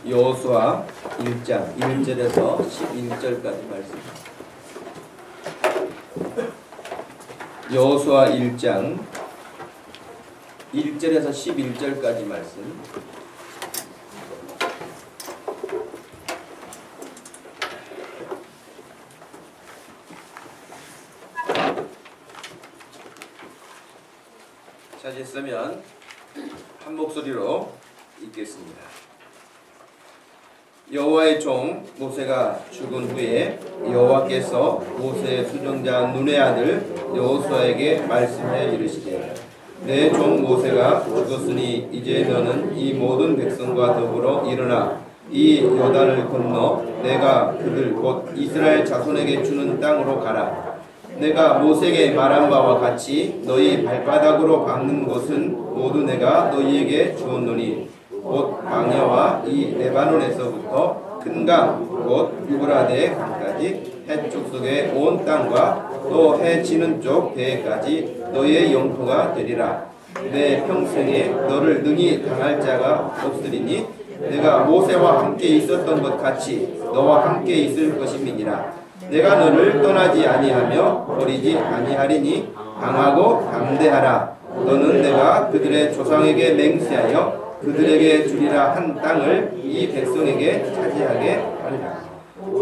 여호수아 1장 1절에서 11절까지 말씀. 여호수아 1장 1절에서 11절까지 말씀. 찾으시면 한 목소리로 읽겠습니다. 여호와의 종 모세가 죽은 후에 여호와께서 모세의 수종자 눈의 아들 여호수아에게 말씀해 이르시되 내 종 모세가 죽었으니 이제 너는 이 모든 백성과 더불어 일어나 이 요단을 건너 내가 그들 곧 이스라엘 자손에게 주는 땅으로 가라. 내가 모세에게 말한 바와 같이 너희 발바닥으로 밟는 곳은 모두 내가 너희에게 주었노니 곧 광야와 이 레바논에서부터 큰 강 곧 유브라데 강까지 해쪽 속의 온 땅과 또 해 지는 쪽 배에까지 너희의 영토가 되리라. 내 평생에 너를 능히 당할 자가 없으리니 내가 모세와 함께 있었던 것 같이 너와 함께 있을 것임이니라. 내가 너를 떠나지 아니하며 버리지 아니하리니 강하고 담대하라. 너는 내가 그들의 조상에게 맹세하여 그들에게 주리라 한 땅을 이 백성에게 차지하게 하리라.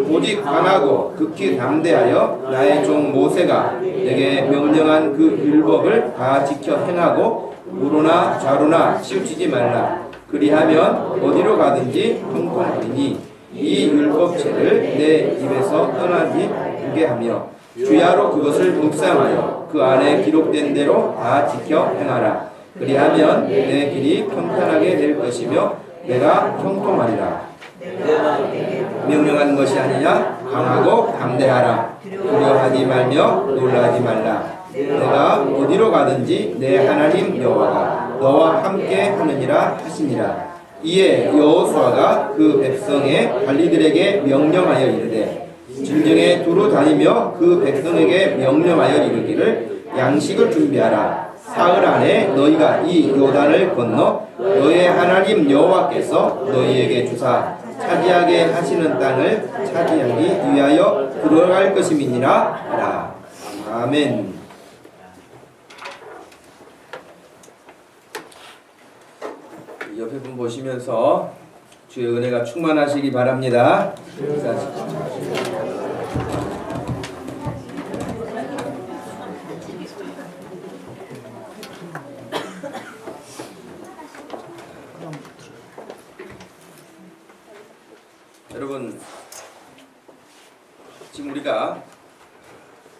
오직 강하고 극히 담대하여 나의 종 모세가 내게 명령한 그 율법을 다 지켜 행하고 우로나 좌로나 치우치지 말라. 그리하면 어디로 가든지 형통하리니 이 율법책을 내 입에서 떠나지 않게 하며 주야로 그것을 묵상하여 그 안에 기록된 대로 다 지켜 행하라. 그리하면 내 길이 평탄하게 될 것이며 내가 형통하리라. 명령한 것이 아니냐? 강하고 담대하라. 두려워하지 말며 놀라지 말라. 내가 어디로 가든지 내 하나님 여호와가 너와 함께 하느니라 하시니라. 이에 여호수아가 그 백성의 관리들에게 명령하여 이르되 진정에 두루 다니며 그 백성에게 명령하여 이르기를 양식을 준비하라. 사흘 안에 너희가 이 요단을 건너 너희의 하나님 여호와께서 너희에게 주사 차지하게 하시는 땅을 차지하기 위하여 들어갈 것임이니라 하라. 아멘. 옆에 분 보시면서 주의 은혜가 충만하시기 바랍니다. 여러분, 지금 우리가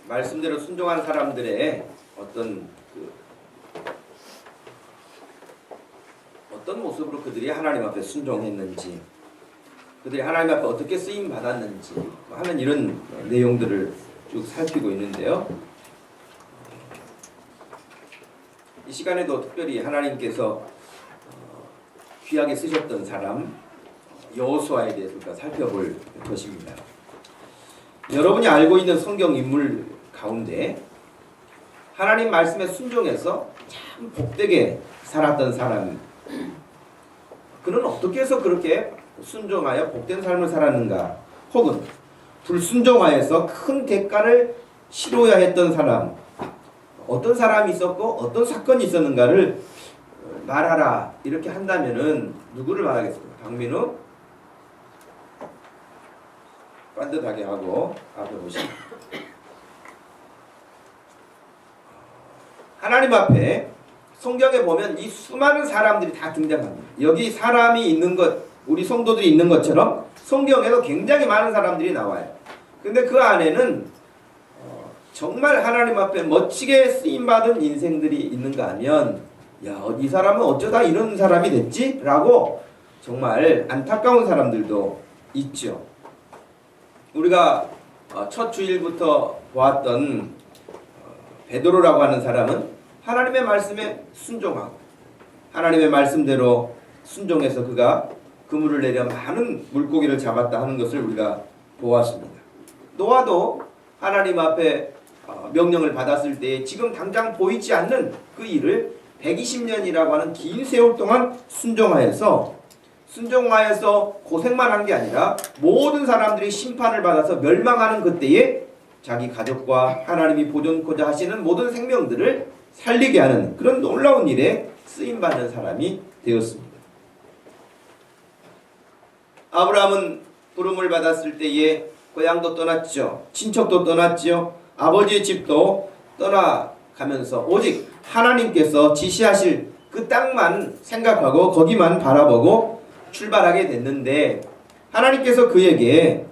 말씀대로 순종한 사람들의 어떤 모습으로 그들이 하나님 앞에 순종했는지, 그들이 하나님 앞에 어떻게 쓰임 받았는지 하는 이런 내용들을 쭉 살피고 있는데요. 이 시간에도 특별히 하나님께서 귀하게 쓰셨던 사람 여호수아에 대해서 우리가 살펴볼 것입니다. 여러분이 알고 있는 성경 인물 가운데 하나님 말씀에 순종해서 참 복되게 살았던 사람, 그는 어떻게 해서 그렇게 순종하여 복된 삶을 살았는가, 혹은 불순종하여서 큰 대가를 치러야 했던 사람, 어떤 사람이 있었고 어떤 사건이 있었는가를 말하라 이렇게 한다면은 누구를 말하겠습니까? 박민우? 반듯하게 하고 앞에 보시면 하나님 앞에 성경에 보면 이 수많은 사람들이 다 등장합니다. 여기 사람이 있는 것, 우리 성도들이 있는 것처럼 성경에도 굉장히 많은 사람들이 나와요. 근데 그 안에는 정말 하나님 앞에 멋지게 쓰임받은 인생들이 있는가 하면, 야, 이 사람은 어쩌다 이런 사람이 됐지? 라고 정말 안타까운 사람들도 있죠. 우리가 첫 주일부터 보았던 베드로라고 하는 사람은 하나님의 말씀에 순종하고 하나님의 말씀대로 순종해서 그가 그물을 내려 많은 물고기를 잡았다 하는 것을 우리가 보았습니다. 노아도 하나님 앞에 명령을 받았을 때 지금 당장 보이지 않는 그 일을 120년이라고 하는 긴 세월 동안 순종하여서 순종하여서 고생만 한 게 아니라 모든 사람들이 심판을 받아서 멸망하는 그때에 자기 가족과 하나님이 보존코자 하시는 모든 생명들을 살리게 하는 그런 놀라운 일에 쓰임받는 사람이 되었습니다. 아브라함은 부름을 받았을 때에 고향도 떠났죠. 친척도 떠났죠. 아버지의 집도 떠나가면서 오직 하나님께서 지시하실 그 땅만 생각하고 거기만 바라보고 출발하게 됐는데, 하나님께서 그에게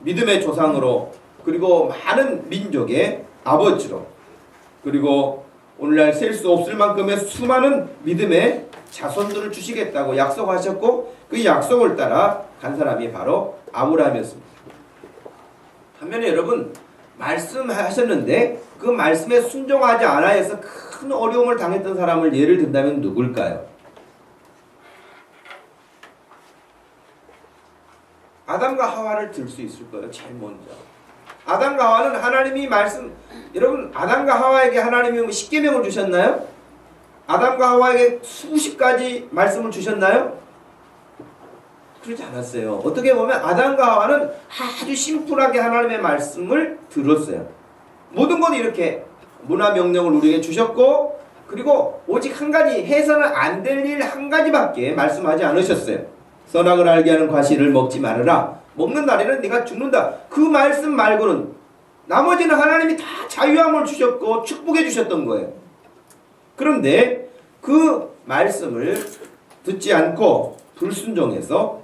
믿음의 조상으로, 그리고 많은 민족의 아버지로, 그리고 오늘날 셀 수 없을 만큼의 수많은 믿음의 자손들을 주시겠다고 약속하셨고, 그 약속을 따라 간 사람이 바로 아브라함이었습니다. 반면에 여러분, 말씀하셨는데 그 말씀에 순종하지 않아서 큰 어려움을 당했던 사람을 예를 든다면 누굴까요? 아담과 하와를 들 수 있을 거예요. 제일 먼저 아담과 하와는 하나님이 여러분, 아담과 하와에게 하나님이 십계명을 주셨나요? 아담과 하와에게 수십 가지 말씀을 주셨나요? 그러지 않았어요. 어떻게 보면 아담과 하와는 아주 심플하게 하나님의 말씀을 들었어요. 모든 건 이렇게 문화 명령을 우리에게 주셨고, 그리고 오직 한 가지, 해서는 안 될 일 한 가지밖에 말씀하지 않으셨어요. 선악을 알게 하는 과실을 먹지 말아라. 먹는 날에는 네가 죽는다. 그 말씀 말고는 나머지는 하나님이 다 자유함을 주셨고 축복해 주셨던 거예요. 그런데 그 말씀을 듣지 않고 불순종해서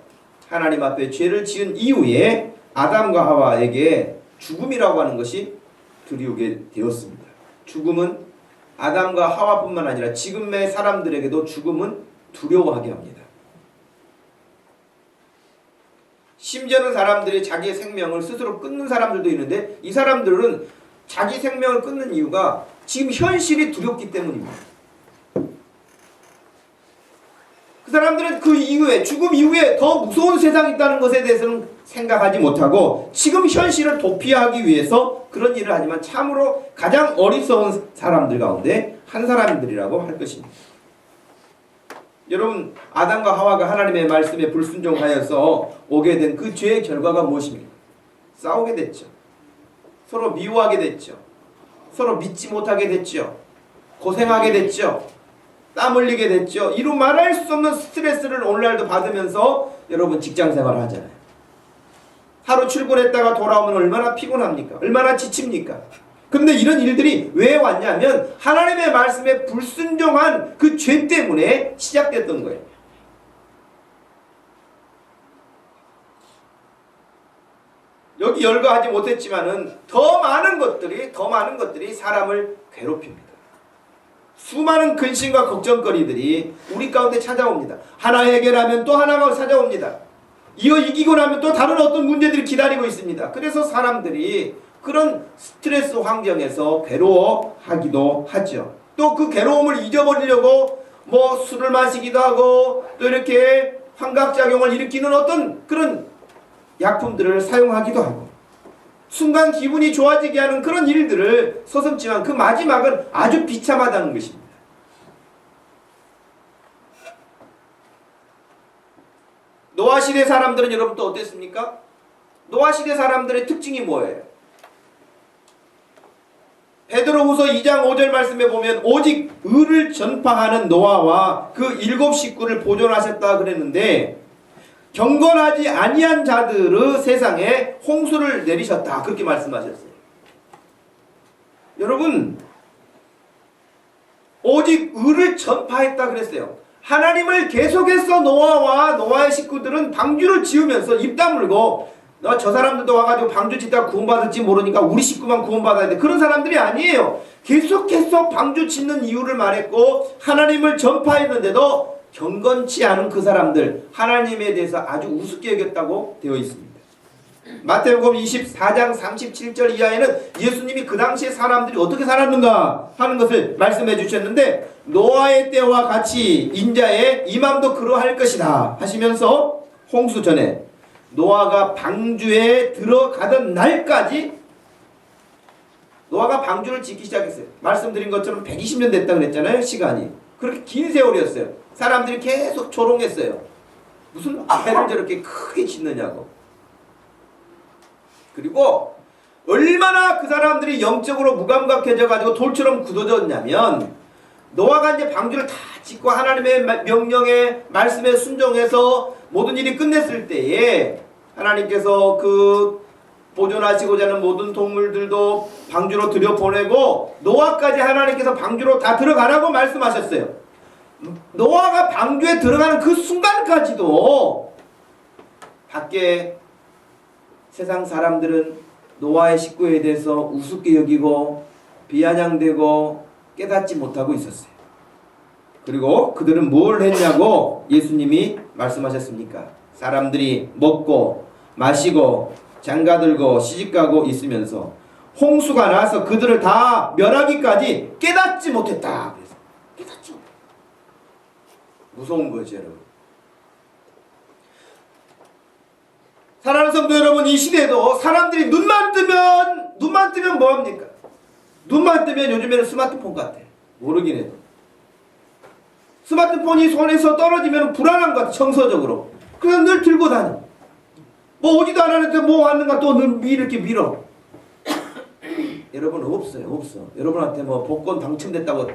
하나님 앞에 죄를 지은 이후에 아담과 하와에게 죽음이라고 하는 것이 들이오게 되었습니다. 죽음은 아담과 하와뿐만 아니라 지금의 사람들에게도 죽음은 두려워하게 합니다. 심지어는 사람들이 자기의 생명을 스스로 끊는 사람들도 있는데, 이 사람들은 자기 생명을 끊는 이유가 지금 현실이 두렵기 때문입니다. 그 사람들은 그 이후에, 죽음 이후에 더 무서운 세상이 있다는 것에 대해서는 생각하지 못하고 지금 현실을 도피하기 위해서 그런 일을 하지만 참으로 가장 어리석은 사람들 가운데 한 사람들이라고 할 것입니다. 여러분, 아담과 하와가 하나님의 말씀에 불순종하여서 오게 된 그 죄의 결과가 무엇입니까? 싸우게 됐죠. 서로 미워하게 됐죠. 서로 믿지 못하게 됐죠. 고생하게 됐죠. 땀 흘리게 됐죠. 이루 말할 수 없는 스트레스를 오늘날도 받으면서 여러분 직장생활을 하잖아요. 하루 출근했다가 돌아오면 얼마나 피곤합니까? 얼마나 지칩니까? 그런데 이런 일들이 왜 왔냐면 하나님의 말씀에 불순종한 그 죄 때문에 시작됐던 거예요. 여기 열거하지 못했지만은 더 많은 것들이 사람을 괴롭힙니다. 수많은 근심과 걱정거리들이 우리 가운데 찾아옵니다. 하나 해결하면 또 하나가 찾아옵니다. 이거 이기고 나면 또 다른 어떤 문제들이 기다리고 있습니다. 그래서 사람들이 그런 스트레스 환경에서 괴로워하기도 하죠. 또 그 괴로움을 잊어버리려고 뭐 술을 마시기도 하고 또 이렇게 환각작용을 일으키는 어떤 그런 약품들을 사용하기도 하고 순간 기분이 좋아지게 하는 그런 일들을 서슴지만 그 마지막은 아주 비참하다는 것입니다. 노아 시대 사람들은 여러분 또 어땠습니까? 노아 시대 사람들의 특징이 뭐예요? 베드로후서 2장 5절 말씀에 보면 오직 의를 전파하는 노아와 그 7 식구를 보존하셨다 그랬는데 경건하지 아니한 자들의 세상에 홍수를 내리셨다 그렇게 말씀하셨어요. 여러분, 오직 의를 전파했다 그랬어요. 하나님을 계속해서 노아와 노아의 식구들은 방주를 지으면서 입 다물고 저 사람들도 와가지고 방주 짓다가 구원받을지 모르니까 우리 식구만 구원받아야 돼. 그런 사람들이 아니에요. 계속해서 방주 짓는 이유를 말했고 하나님을 전파했는데도 경건치 않은 그 사람들 하나님에 대해서 아주 우습게 여겼다고 되어 있습니다. 마태복음 24장 37절 이하에는 예수님이 그 당시에 사람들이 어떻게 살았는가 하는 것을 말씀해 주셨는데 노아의 때와 같이 인자의 임함도 그러할 것이다 하시면서 홍수 전에 노아가 방주에 들어가던 날까지 노아가 방주를 짓기 시작했어요. 말씀드린 것처럼 120년 됐다 그랬잖아요. 시간이. 그렇게 긴 세월이었어요. 사람들이 계속 조롱했어요. 무슨 배를 저렇게 크게 짓느냐고. 그리고 얼마나 그 사람들이 영적으로 무감각해져 가지고 돌처럼 굳어졌냐면 노아가 이제 방주를 다 짓고 하나님의 명령에 말씀에 순종해서 모든 일이 끝냈을 때에 하나님께서 그 보존하시고자 하는 모든 동물들도 방주로 들여보내고 노아까지 하나님께서 방주로 다 들어가라고 말씀하셨어요. 노아가 방주에 들어가는 그 순간까지도 밖에 세상 사람들은 노아의 식구에 대해서 우습게 여기고 비아냥대고 깨닫지 못하고 있었어요. 그리고 그들은 뭘 했냐고 예수님이 말씀하셨습니까? 사람들이 먹고 마시고 장가들고 시집가고 있으면서 홍수가 나서 그들을 다 멸하기까지 깨닫지 못했다. 그래서 깨닫지 못했다. 무서운 거죠, 여러분. 사랑하는 성도 여러분, 이 시대에도 사람들이 눈만 뜨면 뭐합니까? 눈만 뜨면 요즘에는 스마트폰 같아. 모르긴 해도. 스마트폰이 손에서 떨어지면 불안한 것 같아, 정서적으로. 그래서 늘 들고 다녀. 뭐 오지도 않았는데 뭐 왔는가 또 늘 이렇게 밀어. 여러분 없어. 여러분한테 뭐 복권 당첨됐다고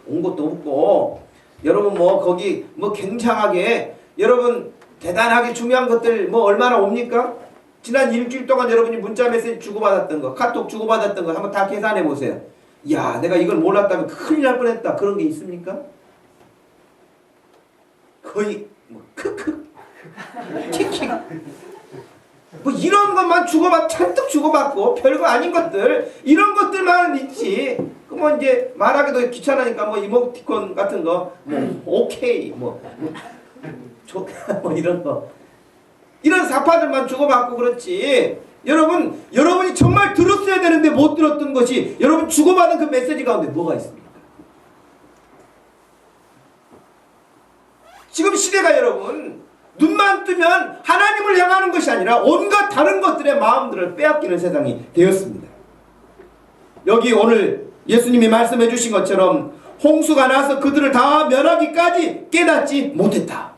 온 것도 없고, 여러분 뭐 거기 뭐 굉장하게 여러분 대단하게 중요한 것들 뭐 얼마나 옵니까? 지난 일주일 동안 여러분이 문자 메시지 주고받았던 거, 카톡 주고받았던 거 한번 다 계산해 보세요. 야, 내가 이걸 몰랐다면 큰일 날 뻔했다. 그런 게 있습니까? 거의 뭐 크크 킥킥 뭐 이런 것만 잔뜩 주고받고 별거 아닌 것들, 이런 것들만 있지. 그 뭐 이제 말하기도 귀찮으니까 뭐 이모티콘 같은 거 뭐 오케이 뭐 이런 거, 이런 사파들만 주고받고 그렇지. 여러분이 정말 들었어야 되는데 못 들었던 것이 여러분 주고받은 그 메시지 가운데 뭐가 있습니까? 지금 시대가 여러분 눈만 뜨면 하나님을 향하는 것이 아니라 온갖 다른 것들의 마음들을 빼앗기는 세상이 되었습니다. 여기 오늘 예수님이 말씀해 주신 것처럼 홍수가 나서 그들을 다 멸하기까지 깨닫지 못했다.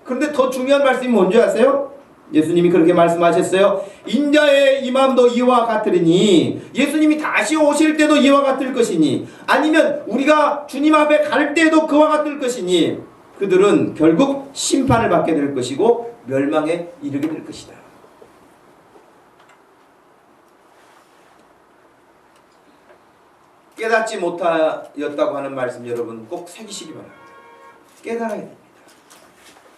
그런데 더 중요한 말씀이 뭔지 아세요? 예수님이 그렇게 말씀하셨어요. 인자의 임함도 이와 같으리니, 예수님이 다시 오실 때도 이와 같을 것이니, 아니면 우리가 주님 앞에 갈 때도 그와 같을 것이니, 그들은 결국 심판을 받게 될 것이고 멸망에 이르게 될 것이다. 깨닫지 못하였다고 하는 말씀 여러분 꼭 새기시기 바랍니다. 깨달아야 됩니다.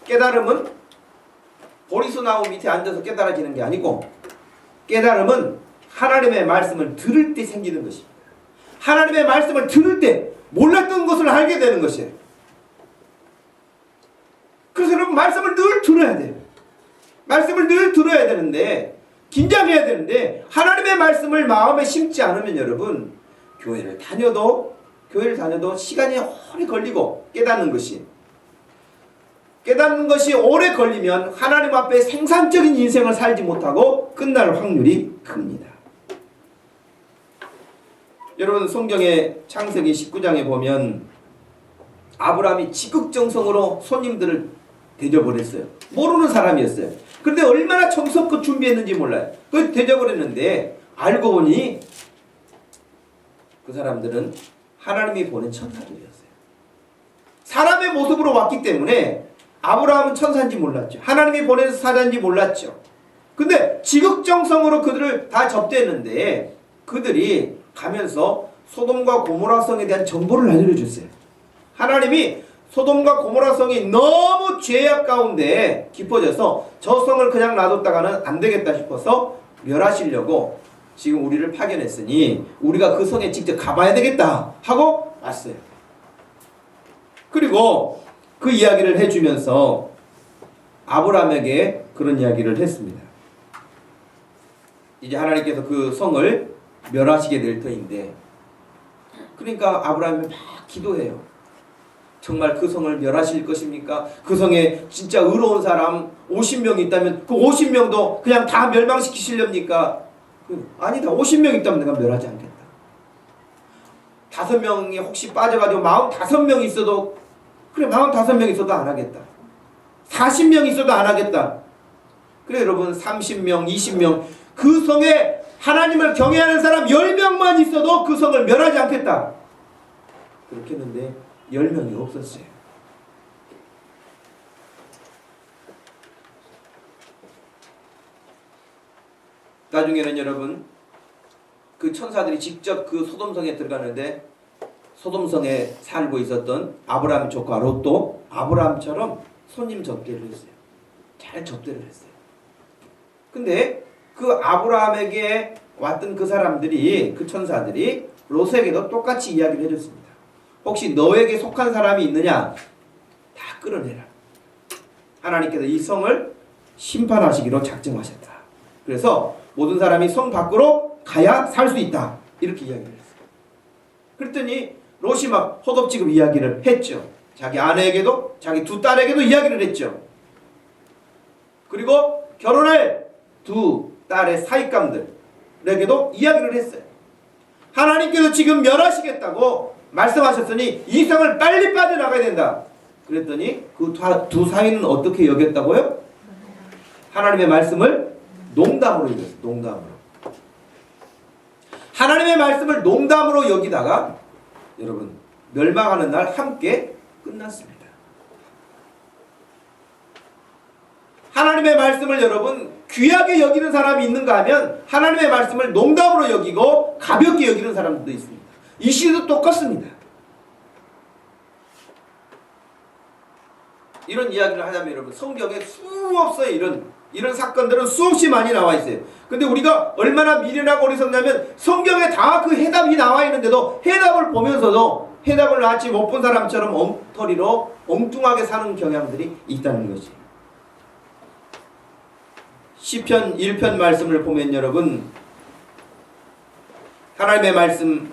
깨달음은 보리수 나무 밑에 앉아서 깨달아지는 게 아니고, 깨달음은 하나님의 말씀을 들을 때 생기는 것입니다. 하나님의 말씀을 들을 때 몰랐던 것을 알게 되는 것이에요. 그래서 여러분 말씀을 늘 들어야 돼요. 말씀을 늘 들어야 되는데, 긴장해야 되는데, 하나님의 말씀을 마음에 심지 않으면 여러분 교회를 다녀도 시간이 오래 걸리고 깨닫는 것이 오래 걸리면 하나님 앞에 생산적인 인생을 살지 못하고 끝날 확률이 큽니다. 여러분 성경의 창세기 19장에 보면 아브라함이 지극정성으로 손님들을 대접을 모르는 사람이었어요. 그런데 얼마나 정성껏 준비했는지 몰라요. 그 대접을 했는데 알고 보니 그 사람들은 하나님이 보낸 천사들이었어요. 사람의 모습으로 왔기 때문에 아브라함은 천사인지 몰랐죠. 하나님이 보낸 사자인지 몰랐죠. 근데 지극정성으로 그들을 다 접대했는데 그들이 가면서 소돔과 고모라 성에 대한 정보를 알려줬어요. 하나님이 소돔과 고모라 성이 너무 죄악 가운데 깊어져서 저 성을 그냥 놔뒀다가는 안 되겠다 싶어서 멸하시려고 지금 우리를 파견했으니 우리가 그 성에 직접 가봐야 되겠다 하고 왔어요. 그리고 그 이야기를 해주면서 아브라함에게 그런 이야기를 했습니다. 이제 하나님께서 그 성을 멸하시게 될 터인데, 그러니까 아브라함이 막 기도해요. 정말 그 성을 멸하실 것입니까? 그 성에 진짜 의로운 사람 50명 있다면 그 50명도 그냥 다 멸망시키시렵니까? 아니다. 50명 있다면 내가 멸하지 않겠다. 5명이 혹시 빠져가지고 45명 있어도 그래 45명 있어도 안 하겠다. 40명 있어도 안 하겠다. 그래 여러분 30명, 20명 그 성에 하나님을 경외하는 사람 10명만 있어도 그 성을 멸하지 않겠다. 그렇게 했는데 10명이 없었어요. 나중에는 여러분 그 천사들이 직접 그 소돔성에 들어가는데 소돔성에 살고 있었던 아브라함 조카 롯도 아브라함처럼 손님 접대를 했어요. 잘 접대를 했어요. 근데 그 아브라함에게 왔던 그 사람들이 그 천사들이 롯에게도 똑같이 이야기를 해줬습니다. 혹시 너에게 속한 사람이 있느냐? 다 끌어내라. 하나님께서 이 성을 심판하시기로 작정하셨다. 그래서 모든 사람이 성 밖으로 가야 살 수 있다. 이렇게 이야기를 했어요. 그랬더니 롯이 막 허겁지겁 이야기를 했죠. 자기 아내에게도 자기 두 딸에게도 이야기를 했죠. 그리고 결혼할 두 딸의 사익감들에게도 이야기를 했어요. 하나님께서 지금 멸하시겠다고 말씀하셨으니 이 성을 빨리 빠져나가야 된다. 그랬더니 그 두 사위는 어떻게 여겼다고요? 하나님의 말씀을 농담으로 여겼어요. 농담으로. 하나님의 말씀을 농담으로 여기다가 여러분 멸망하는 날 함께 끝났습니다. 하나님의 말씀을 여러분 귀하게 여기는 사람이 있는가 하면 하나님의 말씀을 농담으로 여기고 가볍게 여기는 사람들도 있습니다. 이 시대도 똑같습니다. 이런 이야기를 하자면 여러분 성경에 수없어요. 이런 사건들은 수없이 많이 나와 있어요. 근데 우리가 얼마나 미련하고 어리석냐면 성경에 다 그 해답이 나와 있는데도 해답을 보면서도 해답을 아직 못 본 사람처럼 엉터리로 엉뚱하게 사는 경향들이 있다는 것이. 시편 1편 말씀을 보면 여러분 하나님의 말씀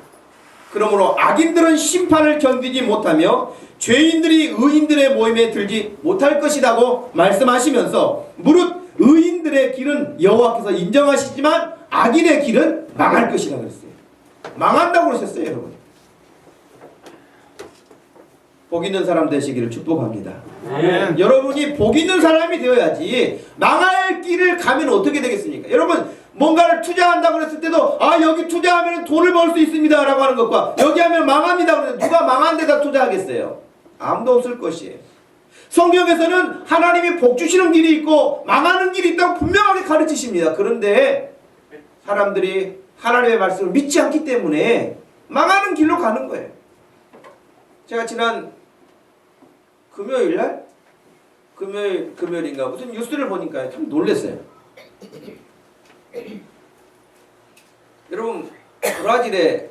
그러므로 악인들은 심판을 견디지 못하며 죄인들이 의인들의 모임에 들지 못할 것이라고 말씀하시면서 무릇 의인들의 길은 여호와께서 인정하시지만 악인의 길은 망할 것이라고 그랬어요. 망한다고 그러셨어요. 여러분 복 있는 사람 되시기를 축복합니다. 여러분이 복 있는 사람이 되어야지 망할 길을 가면 어떻게 되겠습니까? 여러분 뭔가를 투자한다고 그랬을 때도 여기 투자하면 돈을 벌 수 있습니다 라고 하는 것과 여기 하면 망합니다 그래서 누가 망한 데다 투자하겠어요? 아무도 없을 것이에요. 성경에서는 하나님이 복 주시는 길이 있고 망하는 길이 있다고 분명하게 가르치십니다. 그런데 사람들이 하나님의 말씀을 믿지 않기 때문에 망하는 길로 가는 거예요. 제가 지난 금요일날? 금요일인가 무슨 뉴스를 보니까 참 놀랐어요. 여러분 브라질의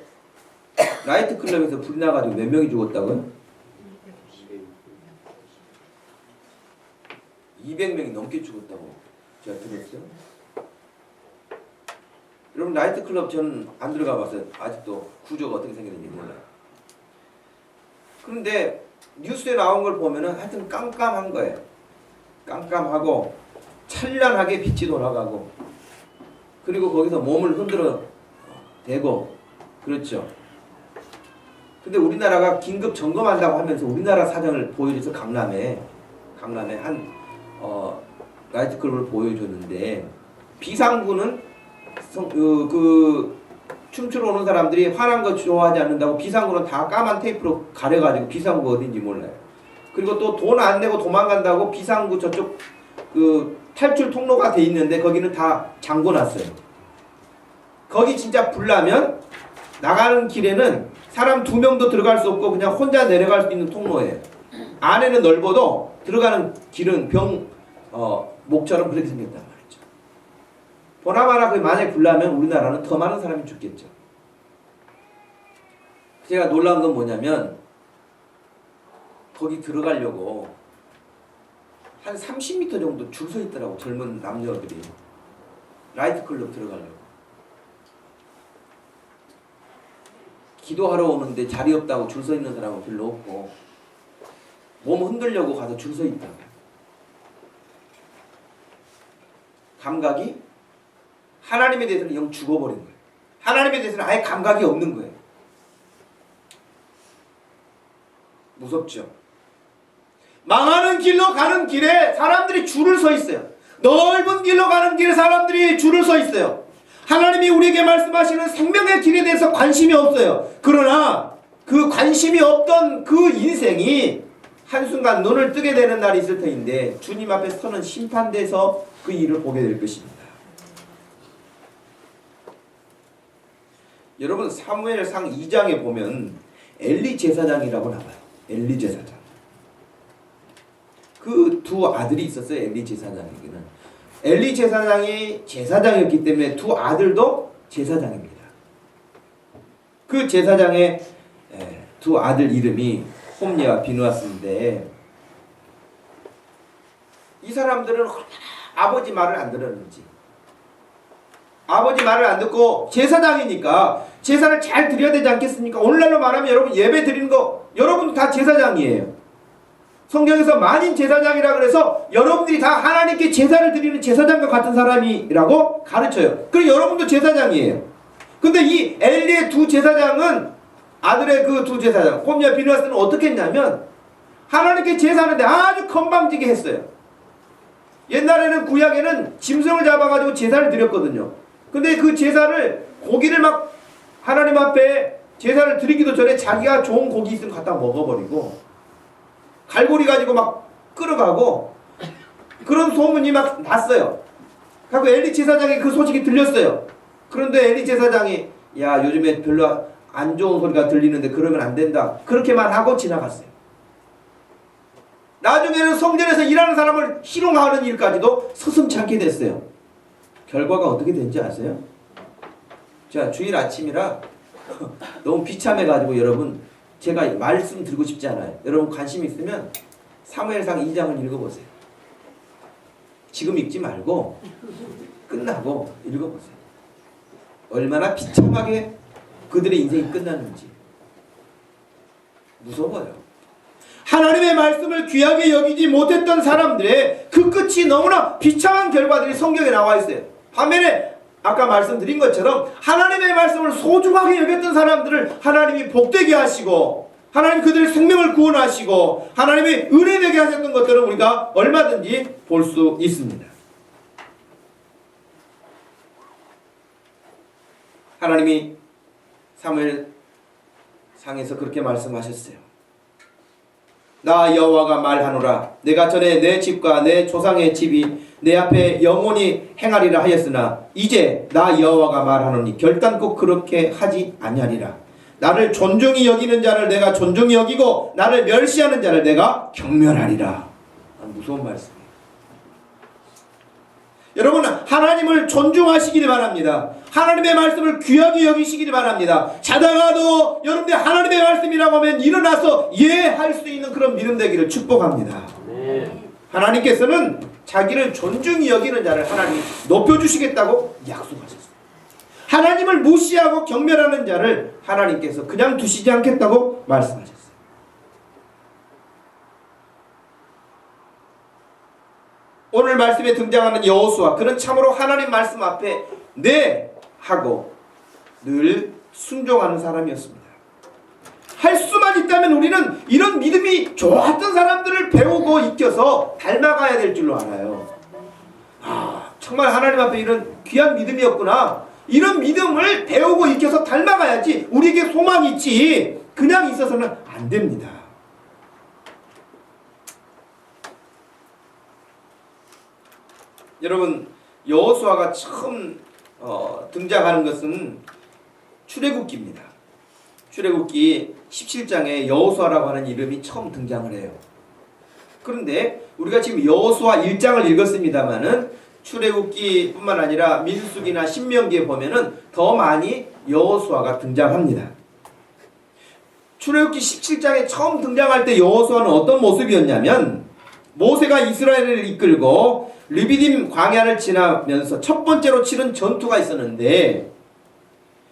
나이트클럽에서 불이 나가지고 몇 명이 죽었다고요? 200명이 넘게 죽었다고 제가 들었어요. 여러분 나이트클럽 저는 안 들어가 봤어요. 아직도 구조가 어떻게 생겼는지 몰라요. 그런데 뉴스에 나온 걸 보면은 하여튼 깜깜한 거예요. 깜깜하고 찬란하게 빛이 돌아가고 그리고 거기서 몸을 흔들어 대고 그렇죠. 근데 우리나라가 긴급 점검한다고 하면서 우리나라 사정을 보여줘서 강남에 한 나이트클럽을 보여줬는데 비상구는 춤추러 오는 사람들이 화난 거 좋아하지 않는다고 비상구는 다 까만 테이프로 가려가지고 비상구 어딘지 몰라요. 그리고 또 돈 안 내고 도망간다고 비상구 저쪽 그 탈출 통로가 돼 있는데 거기는 다 잠궈놨어요. 거기 진짜 불 나면 나가는 길에는 사람 2명도 들어갈 수 없고 그냥 혼자 내려갈 수 있는 통로예요. 안에는 넓어도 들어가는 길은 목처럼 그렇게 생겼단 말이죠. 보나마나 만약에 불 나면 우리나라는 더 많은 사람이 죽겠죠. 제가 놀라운 건 뭐냐면 거기 들어가려고 한 30m 정도 줄 서 있더라고. 젊은 남녀들이 나이트클럽 들어가려고. 기도하러 오는데 자리 없다고 줄 서 있는 사람은 별로 없고 몸 흔들려고 가서 줄 서 있다. 감각이 하나님에 대해서는 영 죽어버린 거예요. 하나님에 대해서는 아예 감각이 없는 거예요. 무섭죠. 망하는 길로 가는 길에 사람들이 줄을 서 있어요. 넓은 길로 가는 길에 사람들이 줄을 서 있어요. 하나님이 우리에게 말씀하시는 생명의 길에 대해서 관심이 없어요. 그러나 그 관심이 없던 그 인생이 한순간 눈을 뜨게 되는 날이 있을 터인데 주님 앞에 서는 심판대에서 그 일을 보게 될 것입니다. 여러분 사무엘상 2장에 보면 엘리 제사장이라고 나와요. 엘리 제사장. 그 두 아들이 있었어요. 엘리 제사장에게는. 엘리 제사장이 제사장이었기 때문에 두 아들도 제사장입니다. 그 제사장의 두 아들 이름이 홈니와 비누아스인데 이 사람들은 얼마나 아버지 말을 안 들었는지 아버지 말을 안 듣고 제사장이니까 제사를 잘 드려야 되지 않겠습니까? 오늘날로 말하면 여러분 예배 드리는 거 여러분 다 제사장이에요. 성경에서 만인 제사장이라 그래서 여러분들이 다 하나님께 제사를 드리는 제사장과 같은 사람이라고 가르쳐요. 그리고 여러분도 제사장이에요. 근데 이 엘리의 두 제사장은 아들의 그 두 제사장 홈니와 비누아스는 어떻게 했냐면 하나님께 제사하는데 아주 건방지게 했어요. 옛날에는 구약에는 짐승을 잡아가지고 제사를 드렸거든요. 근데 그 제사를 고기를 막 하나님 앞에 제사를 드리기도 전에 자기가 좋은 고기 있으면 갖다 먹어버리고 갈고리 가지고 막 끌어가고 그런 소문이 막 났어요. 그리고 엘리 제사장이 그 소식이 들렸어요. 그런데 엘리 제사장이 야 요즘에 별로 안 좋은 소리가 들리는데 그러면 안 된다. 그렇게만 하고 지나갔어요. 나중에는 성전에서 일하는 사람을 희롱하는 일까지도 서슴지 않게 됐어요. 결과가 어떻게 된지 아세요? 자 주일 아침이라 너무 비참해가지고 여러분 제가 말씀 드리고 싶지 않아요. 여러분 관심 있으면 사무엘상 2장을 읽어보세요. 지금 읽지 말고 끝나고 읽어보세요. 얼마나 비참하게 그들의 인생이 끝났는지. 무서워요. 하나님의 말씀을 귀하게 여기지 못했던 사람들의 그 끝이 너무나 비참한 결과들이 성경에 나와 있어요. 반면에 아까 말씀드린 것처럼 하나님의 말씀을 소중하게 여겼던 사람들을 하나님이 복되게 하시고 하나님 그들의 생명을 구원하시고 하나님의 은혜되게 하셨던 것들은 우리가 얼마든지 볼 수 있습니다. 하나님이 사무엘상에서 그렇게 말씀하셨어요. 나 여호와가 말하노라. 내가 전에 내 집과 내 조상의 집이 내 앞에 영원히 행하리라 하였으나 이제 나 여호와가 말하노니 결단코 그렇게 하지 아니하리라. 나를 존중히 여기는 자를 내가 존중히 여기고 나를 멸시하는 자를 내가 경멸하리라. 무서운 말씀이에요. 여러분 하나님을 존중하시기를 바랍니다. 하나님의 말씀을 귀하게 여기시기를 바랍니다. 자다가도 여러분들 하나님의 말씀이라고 하면 일어나서 예할 수 있는 그런 믿음 되기를 축복합니다. 네. 하나님께서는 자기를 존중히 여기는 자를 하나님이 높여주시겠다고 약속하셨어요. 하나님을 무시하고 경멸하는 자를 하나님께서 그냥 두시지 않겠다고 말씀하셨어요. 오늘 말씀에 등장하는 여호수아, 그는 참으로 하나님 말씀 앞에 네 하고 늘 순종하는 사람이었습니다. 할 수만 있다면 우리는 이런 믿음이 좋았던 사람들을 배우고 익혀서 닮아가야 될 줄로 알아요. 정말 하나님 앞에 이런 귀한 믿음이었구나. 이런 믿음을 배우고 익혀서 닮아가야지 우리에게 소망이 있지 그냥 있어서는 안 됩니다. 여러분 여호수아가 처음 등장하는 것은 출애굽기입니다. 출애굽기 17장에 여호수아라고 하는 이름이 처음 등장을 해요. 그런데 우리가 지금 여호수아 1장을 읽었습니다마는 출애굽기뿐만 아니라 민수기나 신명기에 보면은 더 많이 여호수아가 등장합니다. 출애굽기 17장에 처음 등장할 때 여호수아는 어떤 모습이었냐면 모세가 이스라엘을 이끌고 르비딤 광야를 지나면서 첫 번째로 치른 전투가 있었는데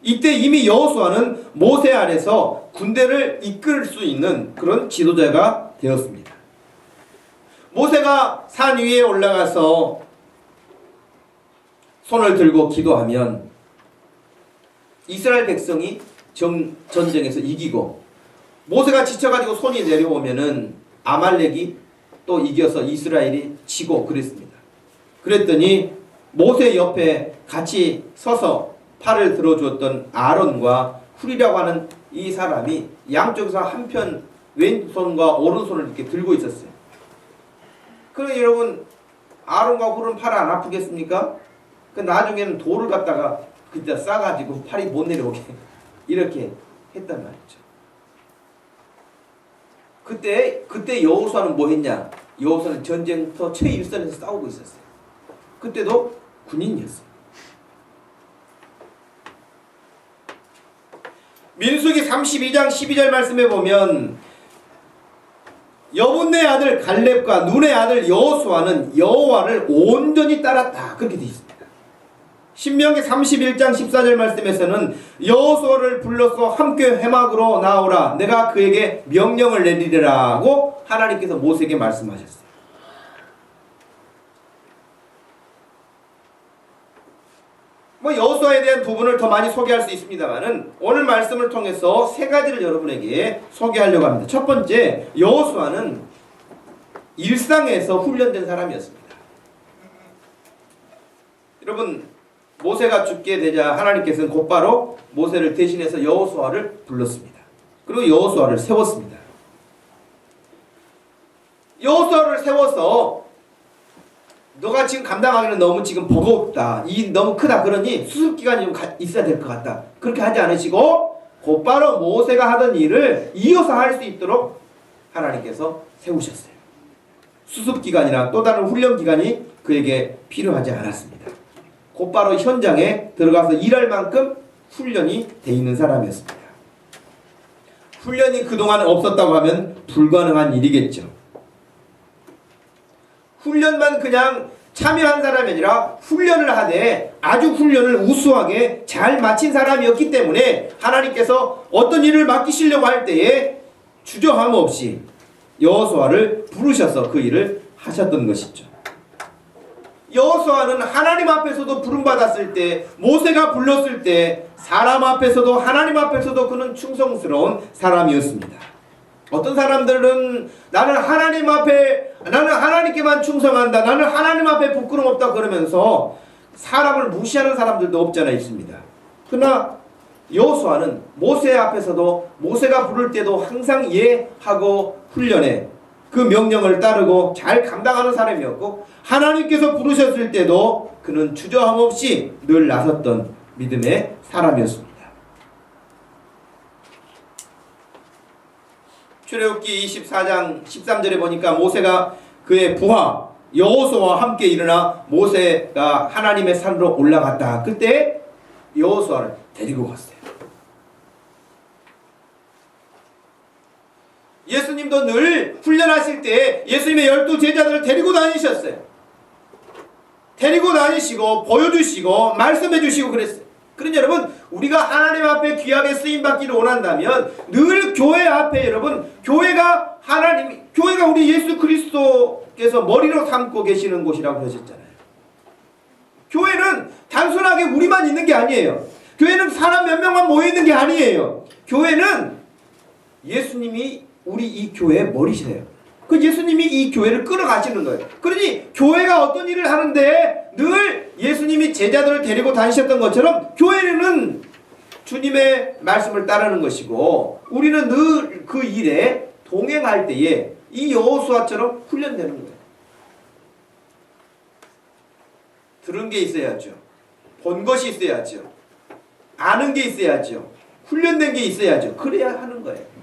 이때 이미 여호수아는 모세 아래서 군대를 이끌 수 있는 그런 지도자가 되었습니다. 모세가 산 위에 올라가서 손을 들고 기도하면 이스라엘 백성이 전쟁에서 이기고 모세가 지쳐가지고 손이 내려오면은 아말렉이 또 이겨서 이스라엘이 지고 그랬습니다. 그랬더니 모세 옆에 같이 서서 팔을 들어주었던 아론과 훌이라고 하는 이 사람이 양쪽에서 한편 왼손과 오른손을 이렇게 들고 있었어요. 그럼 여러분, 아론과 훌은 팔 안 아프겠습니까? 그 나중에는 돌을 갖다가 그때 싸가지고 팔이 못 내려오게 이렇게 했단 말이죠. 그때 여호수아는 뭐 했냐? 여호수아는 전쟁터 최일선에서 싸우고 있었어요. 그때도 군인이었어요. 민수기 32장 12절 말씀에 보면 여분네 아들 갈렙과 눈의 아들 여호수아는 여호와를 온전히 따랐다. 그렇게 되어 있습니다. 신명기 31장 14절 말씀에서는 여호수아를 불러서 함께 회막으로 나오라. 내가 그에게 명령을 내리리라고 하나님께서 모세에게 말씀하셨어요. 여호수아에 대한 부분을 더 많이 소개할 수 있습니다만은 오늘 말씀을 통해서 세 가지를 여러분에게 소개하려고 합니다. 첫 번째, 여호수아는 일상에서 훈련된 사람이었습니다. 여러분, 모세가 죽게 되자 하나님께서는 곧바로 모세를 대신해서 여호수아를 불렀습니다. 그리고 여호수아를 세웠습니다. 여호수아를 세워서 너가 지금 감당하기는 너무 지금 버겁다. 이 너무 크다. 그러니 수습기간이 좀 있어야 될 것 같다. 그렇게 하지 않으시고 곧바로 모세가 하던 일을 이어서 할 수 있도록 하나님께서 세우셨어요. 수습기간이나 또 다른 훈련기간이 그에게 필요하지 않았습니다. 곧바로 현장에 들어가서 일할 만큼 훈련이 돼 있는 사람이었습니다. 훈련이 그동안 없었다고 하면 불가능한 일이겠죠. 훈련만 그냥 참여한 사람이 아니라 훈련을 하되 아주 훈련을 우수하게 잘 마친 사람이었기 때문에 하나님께서 어떤 일을 맡기시려고 할 때에 주저함 없이 여호수아를 부르셔서 그 일을 하셨던 것이죠. 여호수아는 하나님 앞에서도 부름받았을 때, 모세가 불렀을 때 사람 앞에서도 하나님 앞에서도 그는 충성스러운 사람이었습니다. 어떤 사람들은 나는 하나님께만 충성한다. 나는 하나님 앞에 부끄럼 없다 그러면서 사람을 무시하는 사람들도 없잖아 있습니다. 그러나 여호수아는 모세 앞에서도 모세가 부를 때도 항상 예하고 훈련해 그 명령을 따르고 잘 감당하는 사람이었고 하나님께서 부르셨을 때도 그는 주저함 없이 늘 나섰던 믿음의 사람이었습니다. 출애굽기 24장 13절에 보니까 모세가 그의 부하 여호수아와 함께 일어나 모세가 하나님의 산으로 올라갔다. 그때 여호수아를 데리고 갔어요. 예수님도 늘 훈련하실 때 예수님의 12 제자들을 데리고 다니셨어요. 데리고 다니시고 보여주시고 말씀해주시고 그랬어요. 그러니 여러분, 우리가 하나님 앞에 귀하게 쓰임받기를 원한다면 늘 교회 앞에 여러분, 교회가 우리 예수 그리스도께서 머리로 삼고 계시는 곳이라고 하셨잖아요. 교회는 단순하게 우리만 있는 게 아니에요. 교회는 사람 몇 명만 모여 있는 게 아니에요. 교회는 예수님이 우리 이 교회의 머리시래요. 그 예수님이 이 교회를 끌어가시는 거예요. 그러니 교회가 어떤 일을 하는데 늘 예수님이 제자들을 데리고 다니셨던 것처럼 교회는 주님의 말씀을 따르는 것이고 우리는 늘 그 일에 동행할 때에 이 여호수아처럼 훈련되는 거예요. 들은 게 있어야죠. 본 것이 있어야죠. 아는 게 있어야죠. 훈련된 게 있어야죠. 그래야 하는 거예요.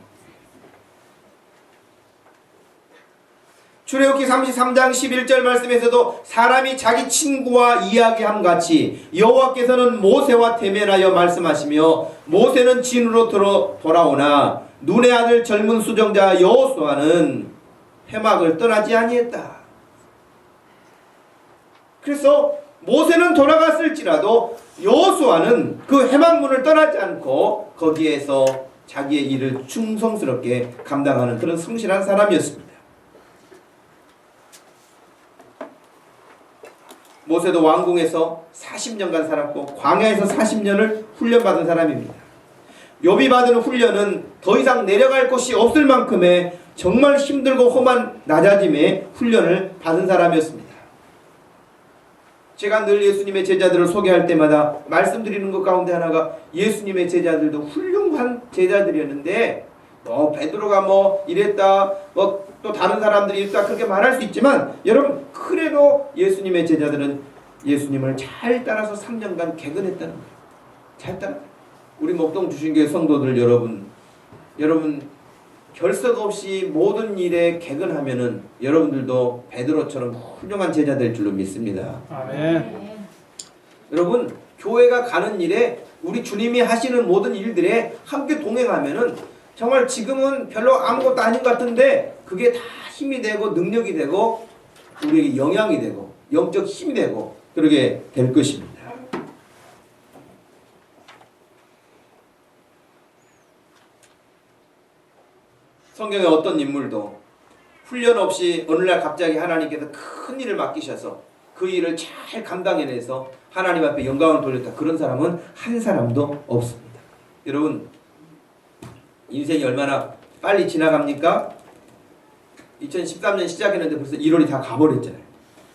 출애굽기 33장 11절 말씀에서도 사람이 자기 친구와 이야기함 같이 여호와께서는 모세와 대면하여 말씀하시며 모세는 진으로 돌아오나 눈의 아들 젊은 수정자 여호수아는 회막을 떠나지 아니했다. 그래서 모세는 돌아갔을지라도 여호수아는 그 회막문을 떠나지 않고 거기에서 자기의 일을 충성스럽게 감당하는 그런 성실한 사람이었습니다. 모세도 왕궁에서 40년간 살았고 광야에서 40년을 훈련받은 사람입니다. 욥이 받은 훈련은 더 이상 내려갈 곳이 없을 만큼의 정말 힘들고 험한 낮아짐의 훈련을 받은 사람이었습니다. 제가 늘 예수님의 제자들을 소개할 때마다 말씀드리는 것 가운데 하나가 예수님의 제자들도 훌륭한 제자들이었는데 베드로가 이랬다 또 다른 사람들이 이랬다 그렇게 말할 수 있지만 여러분 그래도 예수님의 제자들은 예수님을 잘 따라서 3년간 개근했다는 거예요. 잘 따라. 우리 목동 주신교회 성도들 여러분 결석 없이 모든 일에 개근하면은 여러분들도 베드로처럼 훌륭한 제자 될 줄로 믿습니다. 아멘. 여러분 교회가 가는 일에 우리 주님이 하시는 모든 일들에 함께 동행하면은 정말 지금은 별로 아무것도 아닌 것 같은데 그게 다 힘이 되고 능력이 되고 우리에게 영향이 되고 영적 힘이 되고 그러게 될 것입니다. 성경의 어떤 인물도 훈련 없이 어느 날 갑자기 하나님께서 큰 일을 맡기셔서 그 일을 잘 감당해내서 하나님 앞에 영광을 돌렸다. 그런 사람은 한 사람도 없습니다. 여러분 인생이 얼마나 빨리 지나갑니까? 2013년 시작했는데 벌써 1월이 다 가버렸잖아요.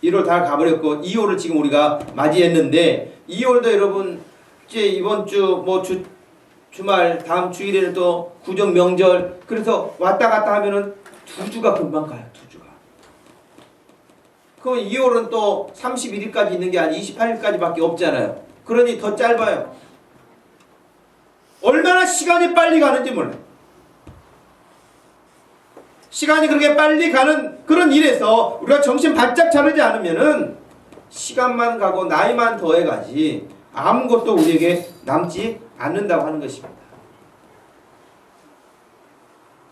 1월 다 가버렸고 2월을 지금 우리가 맞이했는데 2월도 여러분 이제 이번 주 주말 다음 주일에는 또 구정 명절 그래서 왔다 갔다 하면은 2주가 금방 가요. 2주가. 그럼 2월은 또 31일까지 있는 게 아니 28일까지밖에 없잖아요. 그러니 더 짧아요. 얼마나 시간이 빨리 가는지 몰라요. 시간이 그렇게 빨리 가는 그런 일에서 우리가 정신 바짝 차리지 않으면은 시간만 가고 나이만 더해가지 아무것도 우리에게 남지 않는다고 하는 것입니다.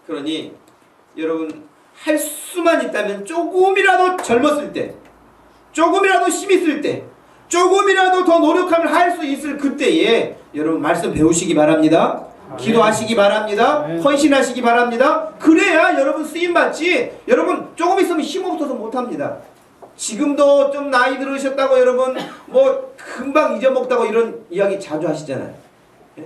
그러니 여러분 할 수만 있다면 조금이라도 젊었을 때, 조금이라도 힘이 있을 때, 조금이라도 더 노력하면 할 수 있을 그때에 여러분 말씀 배우시기 바랍니다. 기도하시기 바랍니다. 헌신하시기 바랍니다. 그래야 여러분 쓰임받지 여러분 조금 있으면 힘없어서 못합니다. 지금도 좀 나이 들으셨다고 여러분 금방 잊어먹다고 이런 이야기 자주 하시잖아요. 예?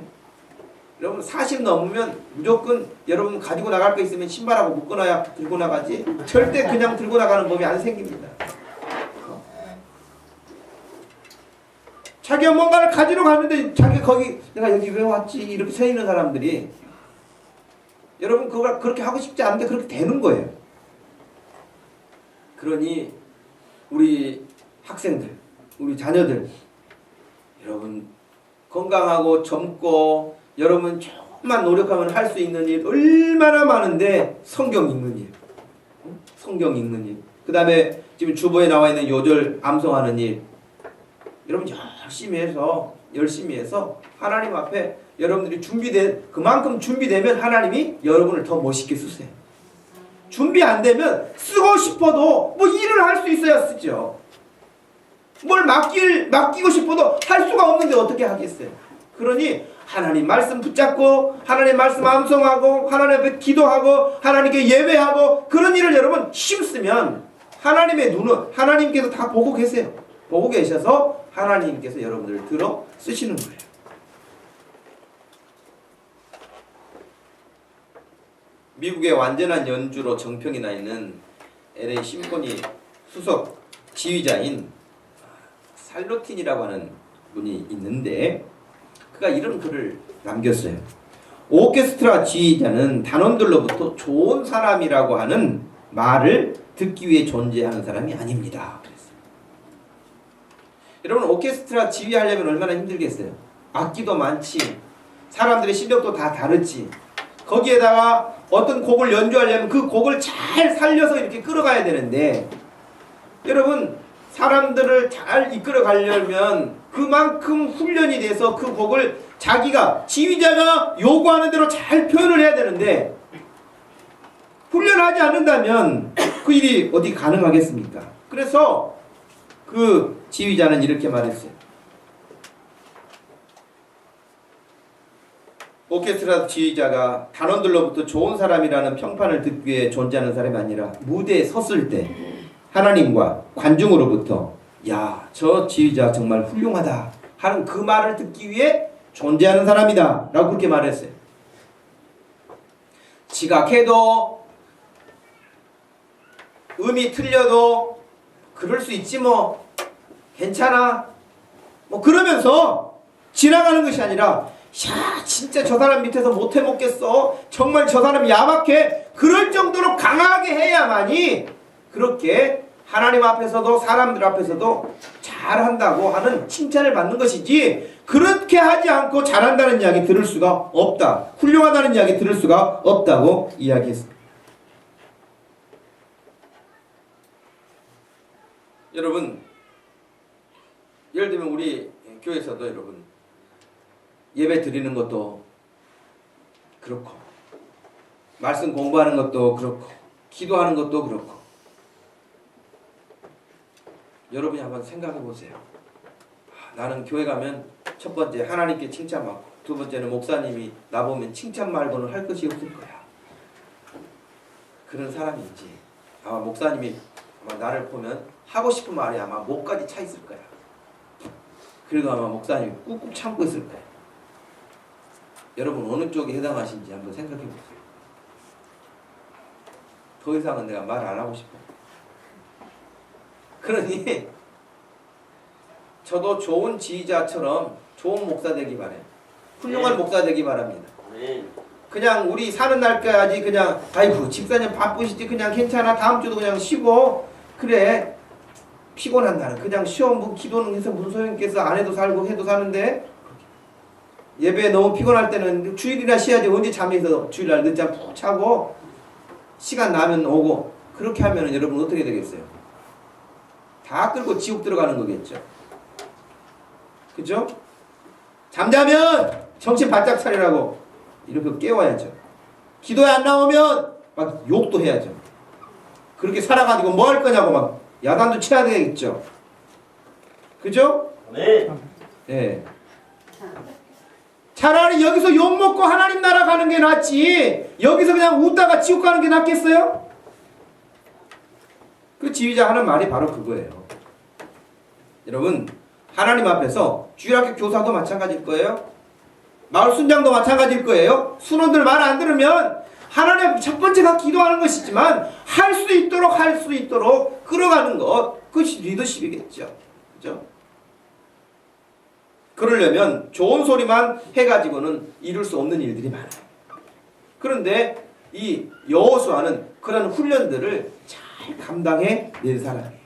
여러분 40 넘으면 무조건 여러분 가지고 나갈 거 있으면 신발하고 묶어놔야 들고 나가지 절대 그냥 들고 나가는 법이 안 생깁니다. 자기가 뭔가를 가지러 갔는데 자기가 거기 내가 여기 왜 왔지 이렇게 서 있는 사람들이 여러분 그걸 그렇게 하고 싶지 않은데 그렇게 되는 거예요. 그러니 우리 학생들, 우리 자녀들 여러분 건강하고 젊고 여러분 조금만 노력하면 할 수 있는 일 얼마나 많은데 성경 읽는 일, 성경 읽는 일, 그 다음에 지금 주보에 나와 있는 요절 암송하는 일 여러분 열심히 해서 하나님 앞에 여러분들이 그만큼 준비되면 하나님이 여러분을 더 멋있게 쓰세요. 준비 안 되면 쓰고 싶어도 일을 할 수 있어야 쓰죠. 뭘 맡기고 싶어도 할 수가 없는데 어떻게 하겠어요. 그러니 하나님 말씀 붙잡고 하나님 말씀 암송하고 하나님 앞에 기도하고 하나님께 예배하고 그런 일을 여러분 힘쓰면 하나님의 눈은 하나님께서 다 보고 계세요. 보고 계셔서 하나님께서 여러분들을 들어 쓰시는 거예요. 미국의 완전한 연주로 정평이 나 있는 LA 심포니 수석 지휘자인 살로틴이라고 하는 분이 있는데 그가 이런 글을 남겼어요. 오케스트라 지휘자는 단원들로부터 좋은 사람이라고 하는 말을 듣기 위해 존재하는 사람이 아닙니다. 그랬어요. 여러분 오케스트라 지휘하려면 얼마나 힘들겠어요. 악기도 많지 사람들의 실력도 다 다르지 거기에다가 어떤 곡을 연주하려면 그 곡을 잘 살려서 이렇게 끌어가야 되는데 여러분 사람들을 잘 이끌어 가려면 그만큼 훈련이 돼서 그 곡을 자기가 지휘자가 요구하는 대로 잘 표현을 해야 되는데 훈련하지 않는다면 그 일이 어디 가능하겠습니까? 그래서 그 지휘자는 이렇게 말했어요. 오케스트라 지휘자가 단원들로부터 좋은 사람이라는 평판을 듣기 위해 존재하는 사람이 아니라 무대에 섰을 때 하나님과 관중으로부터 야, 저 지휘자 정말 훌륭하다 하는 그 말을 듣기 위해 존재하는 사람이다 라고 그렇게 말했어요. 지각해도 음이 틀려도 그럴 수 있지 뭐 괜찮아 뭐 그러면서 지나가는 것이 아니라 야 진짜 저 사람 밑에서 못해 먹겠어 정말 저 사람 야박해 그럴 정도로 강하게 해야만이 그렇게 하나님 앞에서도 사람들 앞에서도 잘한다고 하는 칭찬을 받는 것이지 그렇게 하지 않고 잘한다는 이야기 들을 수가 없다. 훌륭하다는 이야기 들을 수가 없다고 이야기했습니다. 여러분 예를 들면 우리 교회에서도 여러분 예배 드리는 것도 그렇고 말씀 공부하는 것도 그렇고 기도하는 것도 그렇고 여러분이 한번 생각해 보세요. 나는 교회 가면 첫 번째 하나님께 칭찬받고 두 번째는 목사님이 나보면 칭찬 말고는 할 것이 없을 거야. 그런 사람인지 아마 목사님이 아마 나를 보면 하고 싶은 말이 아마 목까지 차 있을 거야. 그래도 아마 목사님이 꾹꾹 참고 있을 거야. 여러분 어느 쪽에 해당하신지 한번 생각해 보세요. 더 이상은 내가 말 안 하고 싶어. 그러니 저도 좋은 지휘자처럼 좋은 목사 되기 바래요. 훌륭한 목사 되기 바랍니다. 그냥 우리 사는 날까지 그냥 아이고 집사님 바쁘시지 그냥 괜찮아 다음 주도 그냥 쉬고 그래 피곤한 날은 그냥 쉬어 뭐 기도는 해서 무슨 소용 있겠어 안 해도 살고 해도 사는데 예배 너무 피곤할 때는 주일이나 쉬어야지 언제 잠이 있어 주일날 늦잠 푹 자고 시간 나면 오고 그렇게 하면 여러분 어떻게 되겠어요? 다 끌고 지옥 들어가는 거겠죠. 그죠? 잠자면 정신 바짝 차리라고 이렇게 깨워야죠. 기도에 안 나오면 막 욕도 해야죠. 그렇게 살아가지고 뭐 할 거냐고 막 야단도 쳐야 되겠죠. 그죠? 네. 네. 차라리 여기서 욕먹고 하나님 나라 가는 게 낫지 여기서 그냥 웃다가 지옥 가는 게 낫겠어요? 그 지휘자 하는 말이 바로 그거예요. 여러분 하나님 앞에서 주일학교 교사도 마찬가지일 거예요. 마을 순장도 마찬가지일 거예요. 순원들 말 안 들으면 하나님 첫 번째가 기도하는 것이지만 할 수 있도록 끌어가는 것 그것이 리더십이겠죠. 그죠? 그러려면 좋은 소리만 해가지고는 이룰 수 없는 일들이 많아요. 그런데 이 여호수아는 그런 훈련들을 잘 감당해낸 사람이에요.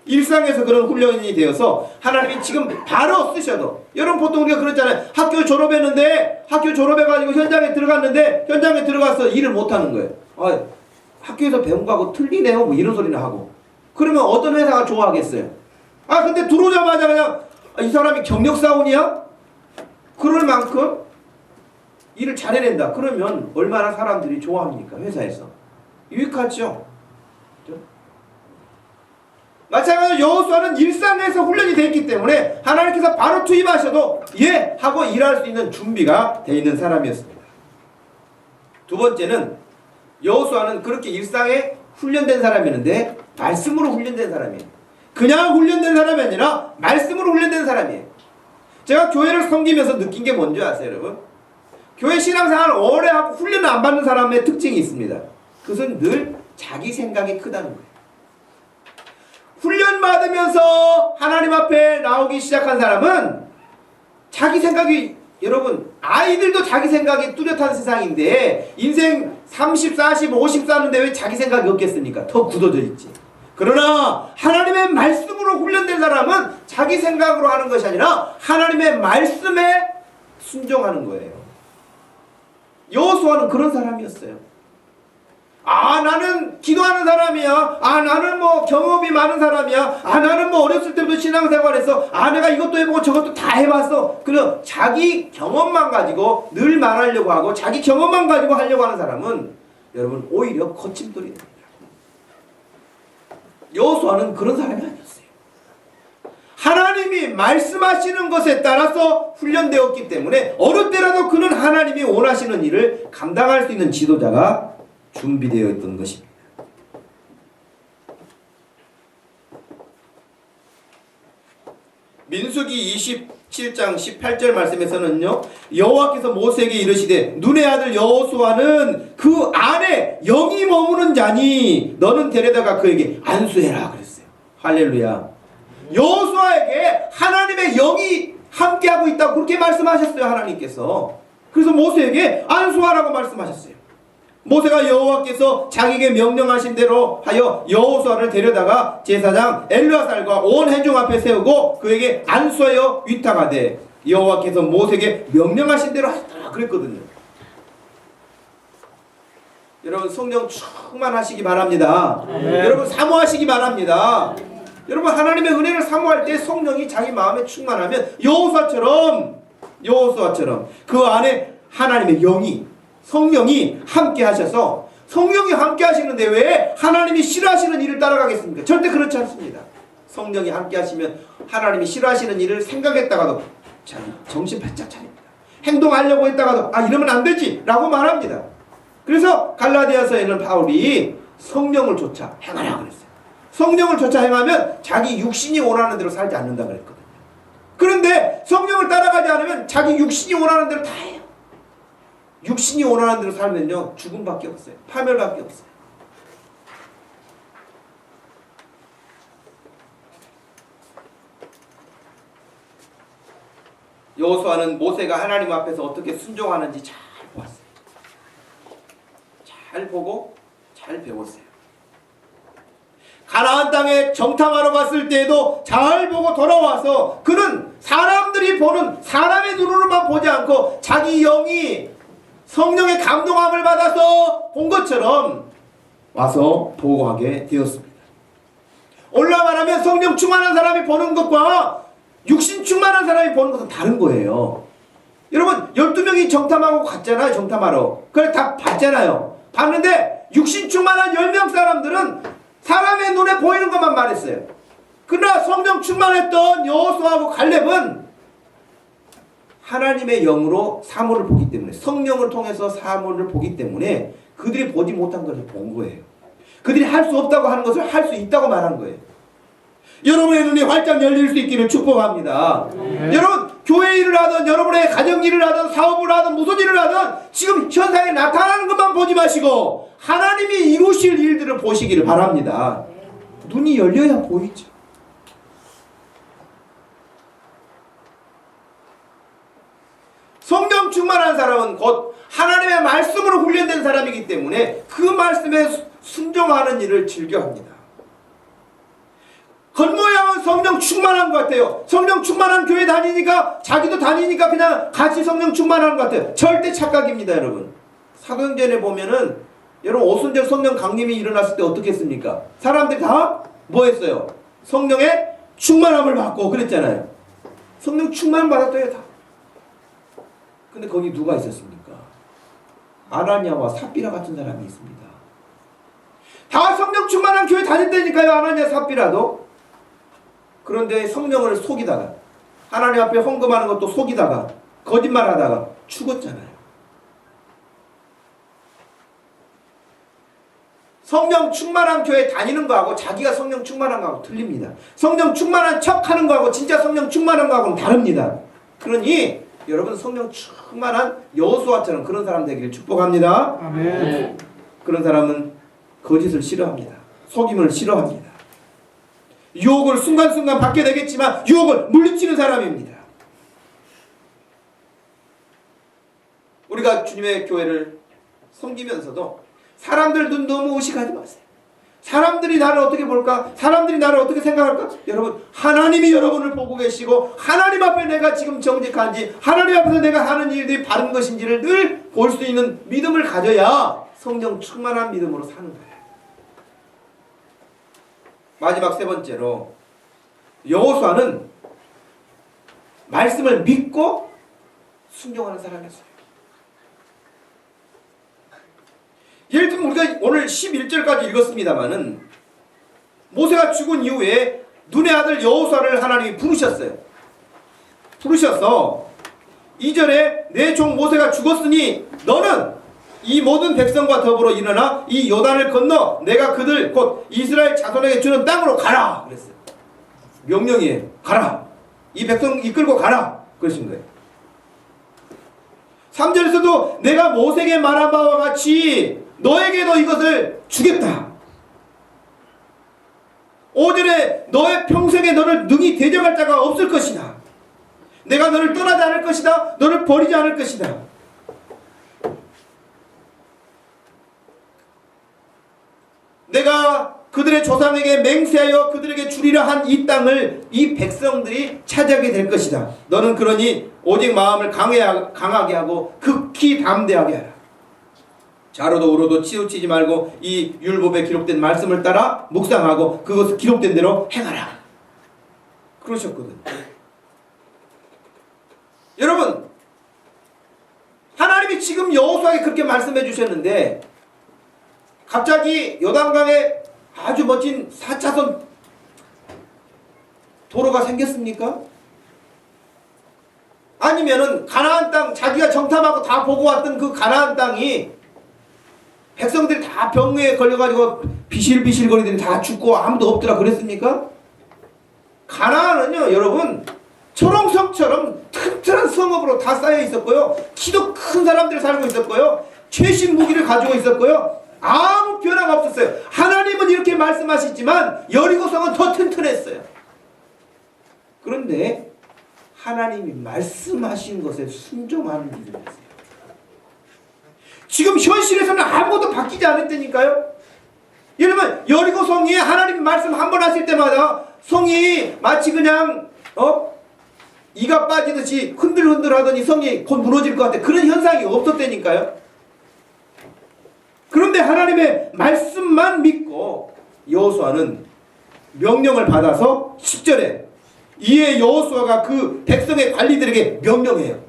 일상에서 그런 훈련이 되어서 하나님이 지금 바로 쓰셔도 여러분 보통 우리가 그렇잖아요. 학교 졸업했는데 학교 졸업해가지고 현장에 들어갔는데 현장에 들어가서 일을 못하는 거예요. 아, 학교에서 배운 거하고 틀리네요 뭐 이런 소리나 하고 그러면 어떤 회사가 좋아하겠어요? 아 근데 들어오자마자 그냥 이 사람이 경력사원이야? 그럴 만큼 일을 잘해낸다. 그러면 얼마나 사람들이 좋아합니까? 회사에서. 유익하죠? 마찬가지로 여호수아는 일상에서 훈련이 되어 있기 때문에 하나님께서 바로 투입하셔도 예! 하고 일할 수 있는 준비가 되어 있는 사람이었습니다. 두 번째는 여호수아는 그렇게 일상에 훈련된 사람이었는데 말씀으로 훈련된 사람이에요. 그냥 훈련된 사람이 아니라 말씀으로 훈련된 사람이에요. 제가 교회를 섬기면서 느낀 게 뭔지 아세요 여러분? 교회 신앙생활을 오래 하고 훈련을 안 받는 사람의 특징이 있습니다. 그것은 늘 자기 생각이 크다는 거예요. 훈련 받으면서 하나님 앞에 나오기 시작한 사람은 자기 생각이 여러분 아이들도 자기 생각이 뚜렷한 세상인데 인생 30, 40, 50 사는데 왜 자기 생각이 없겠습니까? 더 굳어져 있지. 그러나 하나님의 말씀으로 훈련된 사람은 자기 생각으로 하는 것이 아니라 하나님의 말씀에 순종하는 거예요. 여호수아는 그런 사람이었어요. 아 나는 기도하는 사람이야. 아 나는 뭐 경험이 많은 사람이야. 아 나는 뭐 어렸을 때부터 신앙생활해서 아 내가 이것도 해보고 저것도 다 해봤어. 그럼 자기 경험만 가지고 늘 말하려고 하고 자기 경험만 가지고 하려고 하는 사람은 여러분 오히려 거침돌이 됩니다. 여호수아는 그런 사람이 아니었어요. 하나님이 말씀하시는 것에 따라서 훈련되었기 때문에 어느 때라도 그는 하나님이 원하시는 일을 감당할 수 있는 지도자가 준비되어 있던 것입니다. 민수기 27장 18절 말씀에서는요, 여호와께서 모세에게 이르시되 눈의 아들 여호수아는 그 안에 영이 머무는 자니 너는 데려다가 그에게 안수해라 그랬어요. 할렐루야. 여호수아에게 하나님의 영이 함께하고 있다고 그렇게 말씀하셨어요. 하나님께서. 그래서 모세에게 안수하라고 말씀하셨어요. 모세가 여호와께서 자기에게 명령하신 대로 하여 여호수아를 데려다가 제사장 엘르아살과 온 회중 앞에 세우고 그에게 안수하여 위탁하되 여호와께서 모세에게 명령하신 대로 하셨다 그랬거든요. 여러분 성령 충만하시기 바랍니다. 여러분 사모하시기 바랍니다. 여러분 하나님의 은혜를 사모할 때 성령이 자기 마음에 충만하면 여호수아처럼 그 안에 하나님의 영이 성령이 함께 하셔서 성령이 함께 하시는데 왜 하나님이 싫어하시는 일을 따라가겠습니까? 절대 그렇지 않습니다. 성령이 함께 하시면 하나님이 싫어하시는 일을 생각했다가도 정신 바짝 차립니다. 행동하려고 했다가도 이러면 안 되지 라고 말합니다. 그래서 갈라디아서에는 바울이 성령을 쫓아 행하라 그랬어요. 성령을 쫓아 행하면 자기 육신이 원하는 대로 살지 않는다 그랬거든요. 그런데 성령을 따라가지 않으면 자기 육신이 원하는 대로 다 해요. 육신이 원하는 대로 살면요 죽음밖에 없어요. 파멸밖에 없어요. 여호수아는 모세가 하나님 앞에서 어떻게 순종하는지 잘 보았어요. 잘 보고 잘 배웠어요. 가나안 땅에 정탐하러 갔을 때에도 잘 보고 돌아와서 그는 사람들이 보는 사람의 눈으로만 보지 않고 자기 영이 성령의 감동함을 받아서 본 것처럼 와서 보고하게 되었습니다. 올라 말하면 성령 충만한 사람이 보는 것과 육신 충만한 사람이 보는 것은 다른 거예요. 여러분 12명이 정탐하고 갔잖아요. 정탐하러. 그래 다 봤잖아요. 봤는데 육신 충만한 10명 사람들은 사람의 눈에 보이는 것만 말했어요. 그러나 성령 충만했던 여호수아하고 갈렙은 하나님의 영으로 사물을 보기 때문에 성령을 통해서 사물을 보기 때문에 그들이 보지 못한 것을 본 거예요. 그들이 할 수 없다고 하는 것을 할 수 있다고 말한 거예요. 여러분의 눈이 활짝 열릴 수 있기를 축복합니다. 여러분 교회 일을 하든 여러분의 가정 일을 하든 사업을 하든 무슨 일을 하든 지금 현상에 나타나는 것만 보지 마시고 하나님이 이루실 일들을 보시기를 바랍니다. 눈이 열려야 보이죠. 성령 충만한 사람은 곧 하나님의 말씀으로 훈련된 사람이기 때문에 그 말씀에 순종하는 일을 즐겨합니다. 겉모양은 성령 충만한 것 같아요. 성령 충만한 교회 다니니까 자기도 다니니까 그냥 같이 성령 충만한 것 같아요. 절대 착각입니다. 여러분 사도행전에 보면은 여러분 오순절 성령 강림이 일어났을 때 어떻게 했습니까? 사람들이 다 뭐 했어요? 성령의 충만함을 받고 그랬잖아요. 성령 충만 받았대요 다. 근데 거기 누가 있었습니까? 아나니아와 삽비라 같은 사람이 있습니다. 다 성령 충만한 교회 다녔다니까요. 아나니아 삽비라도. 그런데 성령을 속이다가 하나님 앞에 헌금하는 것도 속이다가 거짓말하다가 죽었잖아요. 성령 충만한 교회 다니는 거하고 자기가 성령 충만한 거하고 틀립니다. 성령 충만한 척하는 거하고 진짜 성령 충만한 거하고는 다릅니다. 그러니 여러분 성령 충만한 여호수아처럼 그런 사람 되기를 축복합니다. 아멘. 그런 사람은 거짓을 싫어합니다. 속임을 싫어합니다. 유혹을 순간순간 받게 되겠지만 유혹을 물리치는 사람입니다. 우리가 주님의 교회를 섬기면서도 사람들 눈 너무 의식하지 마세요. 사람들이 나를 어떻게 볼까? 사람들이 나를 어떻게 생각할까? 여러분 하나님이 여러분을 보고 계시고 하나님 앞에 내가 지금 정직한지 하나님 앞에서 내가 하는 일들이 바른 것인지를 늘 볼 수 있는 믿음을 가져야 성령 충만한 믿음으로 사는 거예요. 마지막 세 번째로 여호수아는 말씀을 믿고 순종하는 사람이었어요. 예를 들면 우리가 오늘 11절까지 읽었습니다마는 모세가 죽은 이후에 눈의 아들 여호수아를 하나님이 부르셨어요. 부르셔서 2절에 내 종 모세가 죽었으니 너는 이 모든 백성과 더불어 일어나 이 요단을 건너 내가 그들 곧 이스라엘 자손에게 주는 땅으로 가라 그랬어요. 명령이에요. 가라. 이 백성 이끌고 가라 그러신 거예요. 3절에서도 내가 모세에게 말한 바와 같이 너에게도 이것을 주겠다. 5절에 너의 평생에 너를 능히 대적할 자가 없을 것이다. 내가 너를 떠나지 않을 것이다. 너를 버리지 않을 것이다. 내가 그들의 조상에게 맹세하여 그들에게 주리라 한 이 땅을 이 백성들이 차지하게 될 것이다. 너는 그러니 오직 마음을 강하게 하고 극히 담대하게 하라. 좌로도 우로도 치우치지 말고 이 율법에 기록된 말씀을 따라 묵상하고 그것을 기록된 대로 행하라. 그러셨거든. 여러분, 하나님이 지금 여호수아에게 그렇게 말씀해 주셨는데 갑자기 요단강에 아주 멋진 4차선 도로가 생겼습니까? 아니면은 가나안 땅, 자기가 정탐하고 다 보고 왔던 그 가나안 땅이 백성들이 다 병에 걸려가지고 비실비실거리더니 다 죽고 아무도 없더라 그랬습니까? 가나안은요 여러분 초롱성처럼 튼튼한 성읍으로 다 쌓여 있었고요, 키도 큰 사람들이 살고 있었고요, 최신 무기를 가지고 있었고요, 아무 변화가 없었어요. 하나님은 이렇게 말씀하시지만 여리고성은 더 튼튼했어요. 그런데 하나님이 말씀하신 것에 순종하는 믿음이었어요. 지금 현실에서는 아무것도 바뀌지 않았다니까요. 여러분, 여리고성이 하나님 말씀 한 번 하실 때마다 성이 마치 그냥 이가 빠지듯이 흔들흔들 하더니 성이 곧 무너질 것 같아. 그런 현상이 없었다니까요. 그런데 하나님의 말씀만 믿고 여호수아는 명령을 받아서 10절에 이에 여호수아가 그 백성의 관리들에게 명령해요.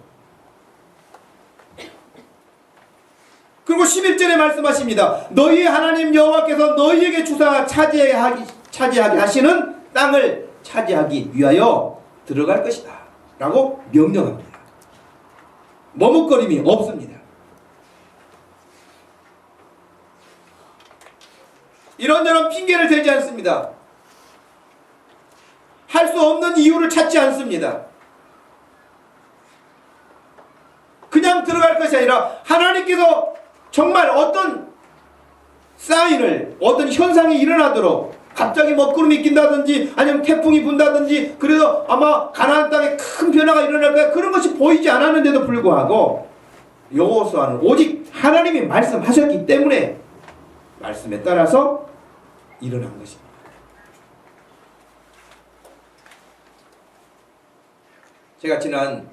그리고 11절에 말씀하십니다. 너희의 하나님 여호와께서 너희에게 주사 차지하게 하시는 땅을 차지하기 위하여 들어갈 것이다 라고 명령합니다. 머뭇거림이 없습니다. 이런저런 핑계를 대지 않습니다. 할 수 없는 이유를 찾지 않습니다. 그냥 들어갈 것이 아니라 하나님께서 정말 어떤 사인을, 어떤 현상이 일어나도록 갑자기 먹구름이 낀다든지 아니면 태풍이 분다든지 그래서 아마 가나안 땅에 큰 변화가 일어날 거야, 그런 것이 보이지 않았는데도 불구하고 여호수아는 오직 하나님이 말씀하셨기 때문에 말씀에 따라서 일어난 것입니다. 제가 지난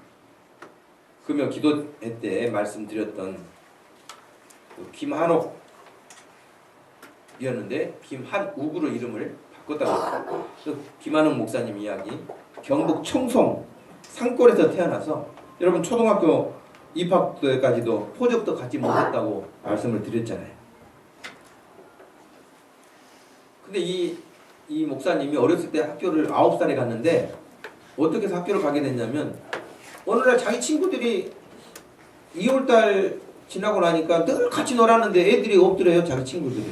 금요 기도회 때 말씀드렸던 김한옥이었는데 김한욱으로 이름을 바꿨다고. 김한옥 목사님 이야기. 경북 청송 산골에서 태어나서 여러분 초등학교 입학 때까지도 포적도 갖지 못했다고 말씀을 드렸잖아요. 근데 이 목사님이 어렸을 때 학교를 9살에 갔는데 어떻게 해서 학교를 가게 됐냐면 어느 날 자기 친구들이 2월달 지나고 나니까 늘 같이 놀았는데 애들이 없더래요, 자기 친구들이.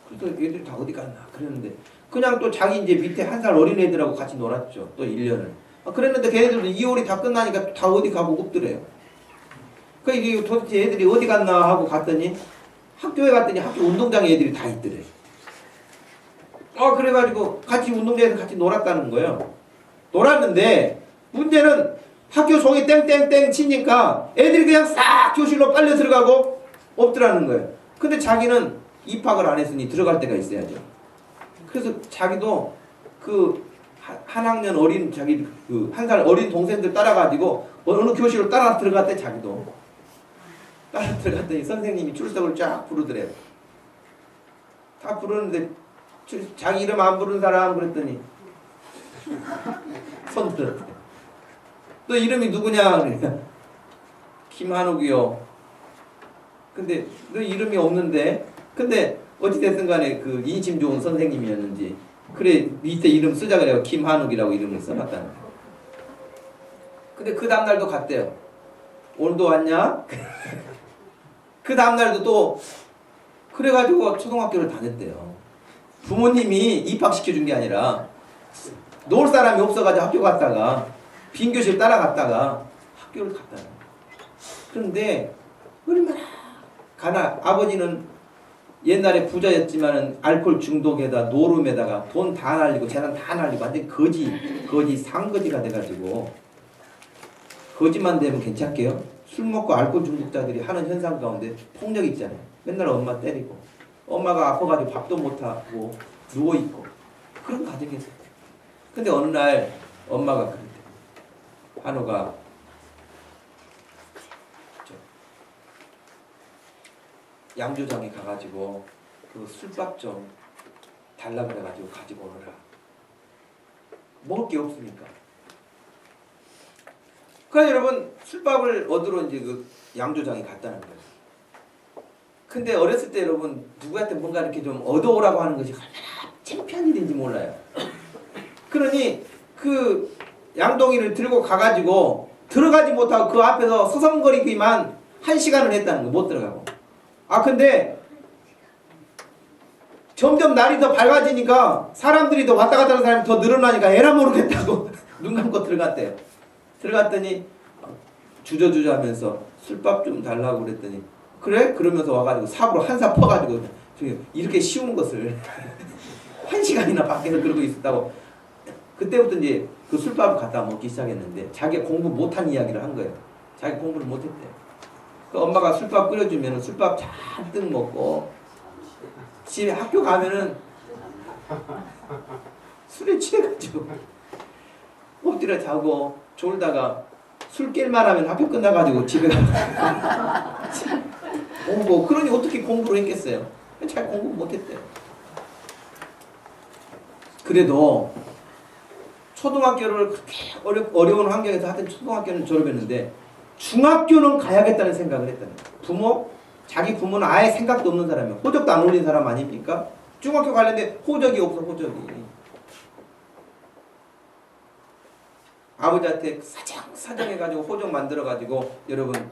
그래서 애들이 다 어디 갔나 그랬는데 그냥 또 자기 이제 밑에 1살 어린 애들하고 같이 놀았죠, 또 1년을. 그랬는데 걔네들도 2월이 다 끝나니까 다 어디 가고 없더래요. 그러니까 이게 도대체 애들이 어디 갔나 하고 갔더니 학교에 갔더니 학교 운동장에 애들이 다 있더래. 그래가지고 같이 운동장에서 같이 놀았다는 거예요. 놀았는데 문제는 학교 종이 땡땡땡 치니까 애들이 그냥 싹 교실로 빨려 들어가고 없더라는 거예요. 근데 자기는 입학을 안 했으니 들어갈 때가 있어야죠. 그래서 자기도 그 한 학년 어린 자기 그 1살 어린 동생들 따라가지고 어느 교실로 따라 들어갔대. 자기도 따라 들어갔더니 선생님이 출석을 쫙 부르더래요. 다 부르는데 자기 이름 안 부른 사람 그랬더니 손 들었대. 너 이름이 누구냐? 그러니까 김한욱이요. 근데 너 이름이 없는데. 근데 어찌됐든 간에 그 인심 좋은 선생님이었는지 그래 밑에 이름 쓰자 그래요. 김한욱이라고 이름을 써놨다는 거예요. 근데 그 다음날도 갔대요. 오늘도 왔냐? 그 다음날도 또 그래가지고 초등학교를 다녔대요. 부모님이 입학시켜준 게 아니라 놀 사람이 없어가지고 학교 갔다가 빈 교실 따라갔다가 학교를 갔다. 그런데 얼마나 아버지는 옛날에 부자였지만은 알코올 중독에다 노름에다가 돈 다 날리고 재산 다 날리고 완전 거지 상거지가 돼가지고 거지만 되면 괜찮게요. 술 먹고 알코올 중독자들이 하는 현상 가운데 폭력 있잖아요. 맨날 엄마 때리고 엄마가 아파가지고 밥도 못하고 누워있고 그런 가정이었어요. 근데 어느 날 엄마가 그랬대. 한우가 양조장에 가가지고 그 술밥 좀 달라 그래가지고 가지고 오너라. 먹을 게 없으니까. 그러니까 여러분 술밥을 얻으러 이제 그 양조장에 갔다는 거예요. 근데 어렸을 때 여러분 누구한테 뭔가 이렇게 좀 얻어오라고 하는 것이 얼마나 창피한 일인지 몰라요. 그러니 그 양동이를 들고 가가지고 들어가지 못하고 그 앞에서 서성거리기만 1시간을 했다는 거. 못 들어가고. 근데 점점 날이 더 밝아지니까 사람들이 더 왔다 갔다 하는 사람이 더 늘어나니까 에라 모르겠다고 눈 감고 들어갔대요. 들어갔더니 주저주저 하면서 술밥 좀 달라고 그랬더니 그래? 그러면서 와가지고 삽으로 한 삽 퍼가지고 이렇게 쉬운 것을 1시간이나 밖에서 그러고 있었다고. 그때부터 이제 그 술밥을 갖다 먹기 시작했는데 자기가 공부 못한 이야기를 한 거예요. 자기 공부를 못했대. 그 엄마가 술밥 끓여주면 술밥 잔뜩 먹고 집에 학교 가면은 술에 취해가지고 엎드려 자고 졸다가 술 깰만 하면 학교 끝나가지고 집에 가고 오고. 그러니 어떻게 공부를 했겠어요? 잘 공부 못했대요. 그래도 초등학교를 그렇게 어려운 환경에서 하여튼 초등학교는 졸업했는데 중학교는 가야겠다는 생각을 했다는 거예요. 자기 부모는 아예 생각도 없는 사람이에요. 호적도 안 올린 사람 아닙니까? 중학교 가려는데 호적이 없어. 호적이. 아버지한테 사정해가지고 호적 만들어가지고 여러분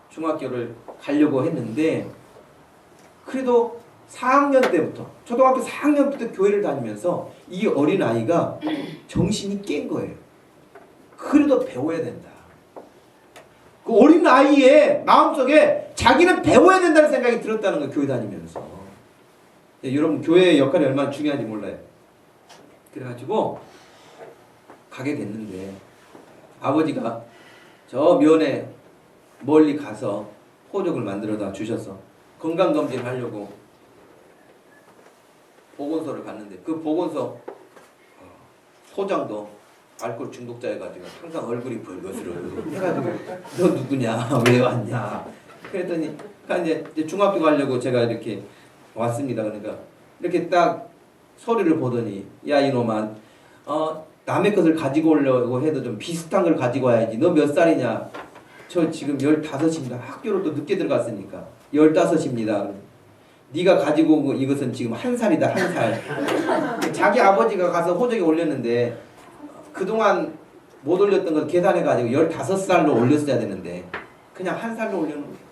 중학교를 가려고 했는데 그래도 4학년 때부터 초등학교 4학년부터 교회를 다니면서 이 어린아이가 정신이 깬 거예요. 그래도 배워야 된다. 그 어린아이의 마음속에 자기는 배워야 된다는 생각이 들었다는 거예요. 교회 다니면서. 여러분 교회의 역할이 얼마나 중요한지 몰라요. 그래가지고 가게 됐는데 아버지가 저 면에 멀리 가서 호적을 만들어다 주셔서 건강검진을 하려고 보건소를 갔는데 그 보건소 소장도 알코올 중독자여가지고 항상 얼굴이 벌거스러워 해가지고 너 누구냐 왜 왔냐 그랬더니 이제 중학교 가려고 제가 이렇게 왔습니다. 그러니까 이렇게 딱 서류를 보더니 야 이놈아 남의 것을 가지고 오려고 해도 좀 비슷한 걸 가지고 와야지. 너 몇 살이냐? 저 지금 15입니다. 학교를 또 늦게 들어갔으니까 15입니다. 네가 가지고 온 이것은 지금 1살이다. 1살. 자기 아버지가 가서 호적에 올렸는데 그동안 못 올렸던 걸 계산해가지고 15살로 올렸어야 되는데 그냥 1살로 올려놓은 거예요.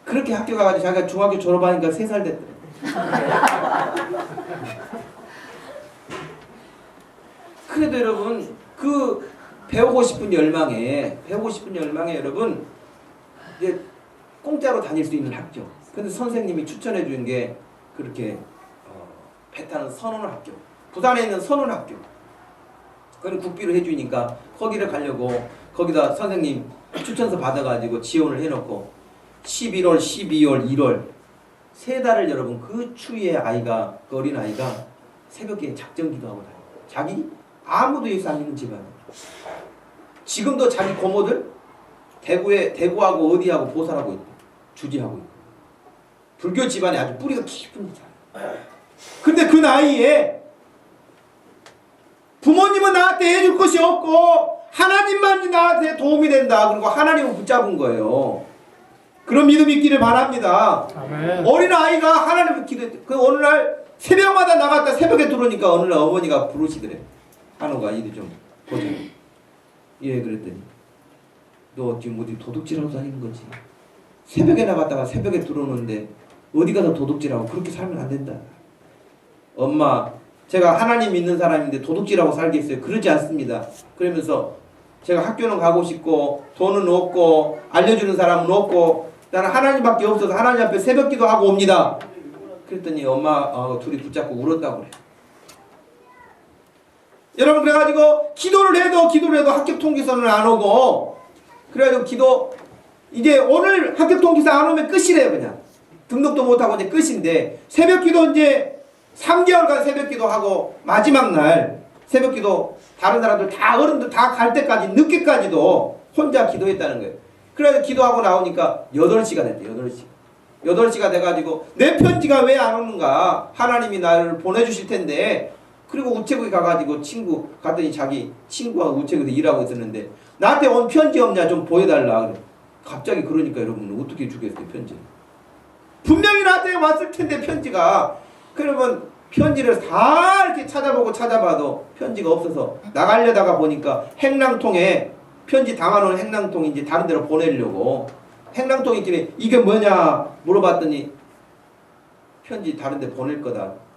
그렇게 학교 가가지고 자기가 중학교 졸업하니까 3살 됐더라고요. 그래도 여러분 그 배우고 싶은 열망에 여러분 이제 공짜로 다닐 수 있는 학교. 근데 선생님이 추천해 준 게 그렇게 배 타는 선원학교. 부산에 있는 선원학교. 그걸 국비로 해주니까 거기를 가려고 거기다 선생님 추천서 받아가지고 지원을 해놓고 11월, 12월, 1월 3달을 여러분 그 추위에 그 어린아이가 새벽에 작정기도 하고 다녀요. 자기 아무도 예수 안 믿는 집안이에요. 지금도 자기 고모들 대구하고 어디하고 보살하고 있고 주지하고 있고 불교 집안에 아주 뿌리가 깊은 사람. 근데 그 나이에 부모님은 나한테 해줄 것이 없고 하나님만 나한테 도움이 된다. 그리고 하나님을 붙잡은 거예요. 그런 믿음이 있기를 바랍니다. 아멘. 어린아이가 하나님을 기도했대. 그 어느 날 새벽마다 나갔다 새벽에 들어오니까 어느 날 어머니가 부르시더래. 한우가 이리 좀 보자. 예, 그랬더니 너 지금 어디 도둑질하고 다니는 거지? 새벽에 나갔다가 새벽에 들어오는데 어디 가서 도둑질하고 그렇게 살면 안 된다. 엄마 제가 하나님 믿는 사람인데 도둑질하고 살겠어요? 그러지 않습니다. 그러면서 제가 학교는 가고 싶고 돈은 없고 알려주는 사람은 없고 나는 하나님밖에 없어서 하나님 앞에 새벽기도 하고 옵니다. 그랬더니 엄마 둘이 붙잡고 울었다고 그래요. 여러분, 그래가지고 기도를 해도 합격 통지서는 안 오고, 그래가지고 이제 오늘 합격 통지서 안 오면 끝이래요. 그냥 등록도 못하고 이제 끝인데, 새벽기도 이제 3개월간 새벽기도 하고 마지막 날 새벽기도 다른 사람들 다 어른들 다 갈 때까지 늦게까지도 혼자 기도했다는 거예요. 그래서 기도하고 나오니까 8시가 됐대. 8시가 돼가지고 내 편지가 왜 안 오는가, 하나님이 나를 보내주실 텐데. 그리고 우체국에 가가지고 친구 갔더니 자기 친구가 우체국에서 일하고 있었는데 나한테 온 편지 없냐 좀 보여달라 그래. 갑자기 그러니까 여러분 어떻게 주겠어요 편지. 분명히 나한테 왔을 텐데 편지가. 그러면 편지를 다 이렇게 찾아봐도 편지가 없어서 나가려다가 보니까 행랑통에 편지 담아놓은 행랑통이 이제 다른 데로 보내려고 행랑통이 있길래 이게 뭐냐 물어봤더니 편지 다른 데 보낼 거다.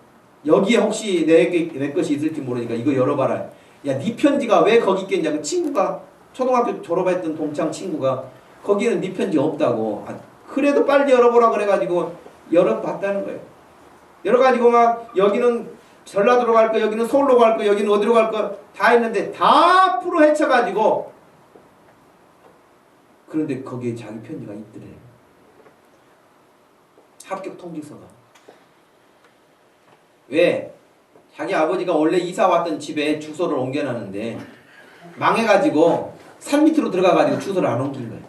여기에 혹시 내 것이 있을지 모르니까 이거 열어봐라. 야, 네 편지가 왜 거기 있겠냐. 그 친구가 초등학교 졸업했던 동창 친구가 거기는 네 편지 없다고. 그래도 빨리 열어보라 그래가지고 열어봤다는 거예요. 열어가지고 막 여기는 전라도로 갈 거, 여기는 서울로 갈 거, 여기는 어디로 갈 거 다 했는데 다 풀어 헤쳐가지고, 그런데 거기에 자기 편지가 있더래. 합격 통지서가. 왜? 자기 아버지가 원래 이사 왔던 집에 주소를 옮겨놨는데 망해가지고 산 밑으로 들어가가지고 주소를 안 옮긴 거야.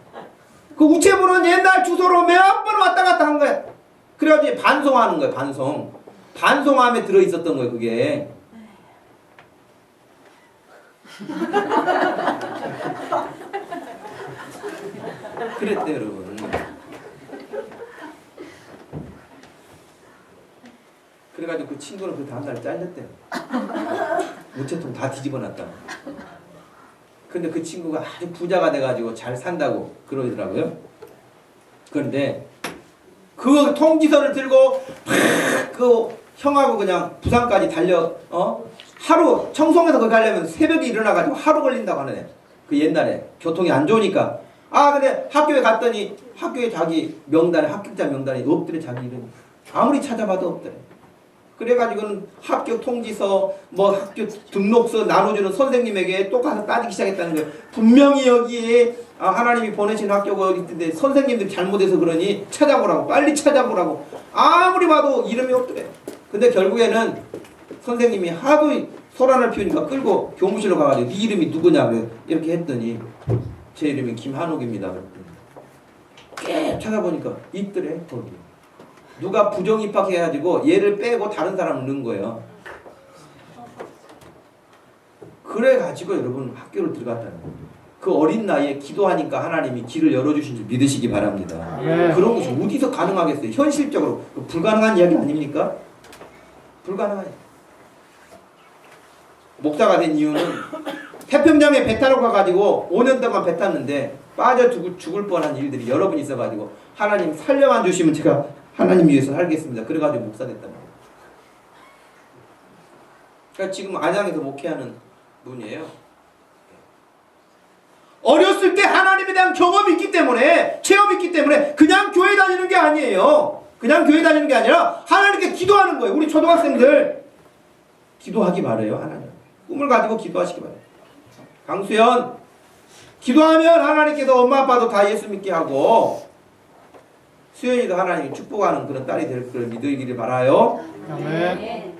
그 우체부는 옛날 주소로 몇 번 왔다 갔다 한 거야. 그래가지고 반송하는 거야. 반송함에 들어있었던 거야 그게. 그랬대 여러분. 그래가지고 그 친구는 그 다음날 잘렸대요. 우체통 다 뒤집어놨다. 근데 그 친구가 아주 부자가 돼가지고 잘 산다고 그러더라고요. 그런데 그 통지서를 들고 그 형하고 그냥 부산까지 달려, 하루 청송에서 거기 가려면 새벽에 일어나가지고 하루 걸린다고 하네. 그 옛날에 교통이 안 좋으니까. 근데 학교에 갔더니 학교에 자기 명단에 합격자 명단이 없더래. 자기 이름이 아무리 찾아봐도 없더래. 그래가지고는 합격 통지서, 학교 등록서 나눠주는 선생님에게 또 가서 따지기 시작했다는 거예요. 분명히 여기에 하나님이 보내신 학교가 어디 있는데 선생님들이 잘못해서 그러니 찾아보라고, 빨리 찾아보라고. 아무리 봐도 이름이 없더래. 근데 결국에는 선생님이 하도 소란을 피우니까 끌고 교무실로 가가지고 네 이름이 누구냐 이렇게 했더니 제 이름이 김한옥입니다. 꽤 찾아보니까 있더래 거기. 누가 부정 입학해가지고 얘를 빼고 다른 사람을 넣은 거예요. 그래가지고 여러분 학교를 들어갔다는 거예요. 그 어린 나이에 기도하니까 하나님이 길을 열어주신 줄 믿으시기 바랍니다. 그런 것이 어디서 가능하겠어요? 현실적으로 불가능한 이야기 아닙니까? 불가능한. 목사가 된 이유는 태평양에 배 타러 가가지고 5년 동안 배 탔는데 빠져 죽을 뻔한 일들이 여러 번 있어가지고 하나님 살려만 주시면 제가 하나님 위해서 살겠습니다. 그래가지고 목사 됐단 말이에요. 그러니까 지금 안양에서 목회하는 분이에요. 어렸을 때 하나님에 대한 경험이 있기 때문에, 체험이 있기 때문에 그냥 교회 다니는 게 아니에요. 그냥 교회 다니는 게 아니라 하나님께 기도하는 거예요. 우리 초등학생들 기도하기 바래요. 하나님 꿈을 가지고 기도하시기 바래요. 강수연, 기도하면 하나님께서 엄마 아빠도 다 예수 믿게 하고 수연이도 하나님이 축복하는 그런 딸이 될 걸 믿으기를 바라요. 아멘.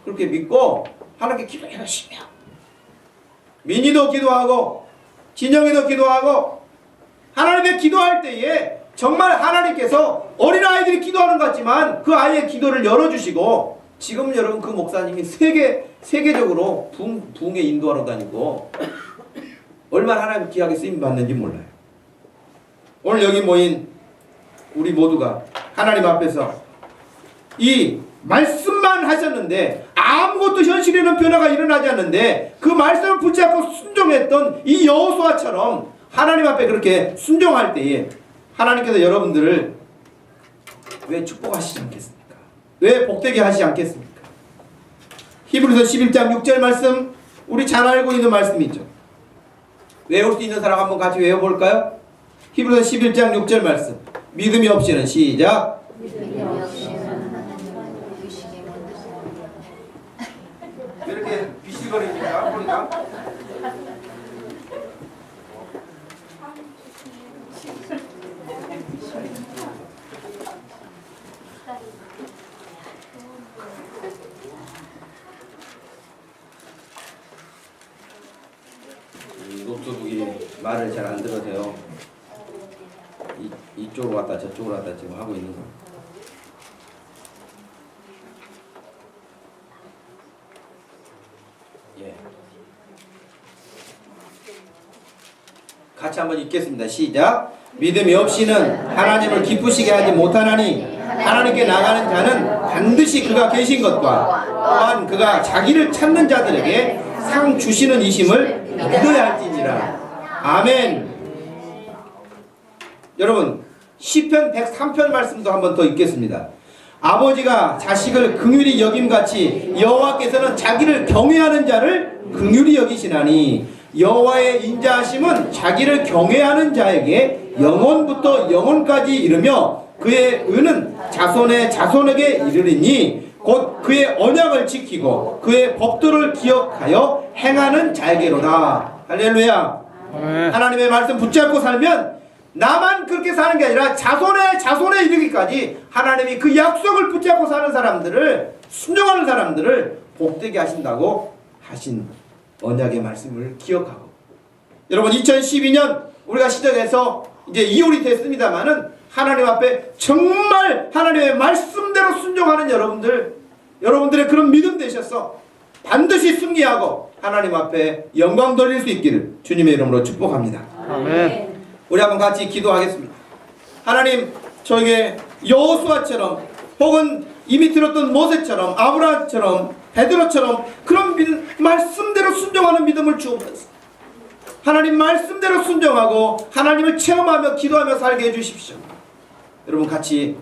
그렇게 믿고 하나님께 기도 열심히 하고, 민희도 기도하고 진영이도 기도하고, 하나님께 기도할 때에 정말 하나님께서 어린아이들이 기도하는 것 같지만 그 아이의 기도를 열어주시고, 지금 여러분 그 목사님이 세계적으로 부흥에 인도하러 다니고 얼마나 하나님 귀하게 쓰임 받는지 몰라요. 오늘 여기 모인 우리 모두가 하나님 앞에서 이 말씀만 하셨는데 아무것도 현실에는 변화가 일어나지 않는데 그 말씀을 붙잡고 순종했던 이 여호수아처럼 하나님 앞에 그렇게 순종할 때에 하나님께서 여러분들을 왜 축복하시지 않겠습니까? 왜 복되게 하시지 않겠습니까? 히브리서 11장 6절 말씀, 우리 잘 알고 있는 말씀이죠. 외울 수 있는 사람 한번 같이 외워볼까요? 히브리서 11장 6절 말씀. 믿음이 없이는 시작. 왜 이렇게 비실거립니까? 우리가? 노트북이 말을 잘 안 들어서요. 이쪽으로 왔다 저쪽으로 왔다 지금 하고 있는 거. 예. 같이 한번 읽겠습니다. 시작. 믿음이 없이는 하나님을 기쁘시게 하지 못하나니 하나님께 나가는 자는 반드시 그가 계신 것과 또한 그가 자기를 찾는 자들에게 상 주시는 이심을 믿어야 할지니라. 아멘. 여러분 시편 103편 말씀도 한번 더 읽겠습니다. 아버지가 자식을 긍휼히 여김같이 여호와께서는 자기를 경외하는 자를 긍휼히 여기시나니 여호와의 인자하심은 자기를 경외하는 자에게 영원부터 영원까지 이르며 그의 의는 자손의 자손에게 이르리니 곧 그의 언약을 지키고 그의 법도를 기억하여 행하는 자에게로다. 할렐루야. 하나님의 말씀 붙잡고 살면 나만 그렇게 사는 게 아니라 자손에 이르기까지 하나님이 그 약속을 붙잡고 사는 사람들을, 순종하는 사람들을 복되게 하신다고 하신 언약의 말씀을 기억하고, 여러분 2012년 우리가 시작해서 이제 2월이 됐습니다만은 하나님 앞에 정말 하나님의 말씀대로 순종하는 여러분들의 그런 믿음 되셔서 반드시 승리하고 하나님 앞에 영광 돌릴 수 있기를 주님의 이름으로 축복합니다. 아멘. 우리 한번 같이 기도하겠습니다. 하나님, 저에게 여호수아처럼 혹은 이미 들었던 모세처럼 아브라함처럼 베드로처럼 그런 믿음, 말씀대로 순종하는 믿음을 주옵소서. 하나님 말씀대로 순종하고 하나님을 체험하며 기도하며 살게 해주십시오. 여러분 같이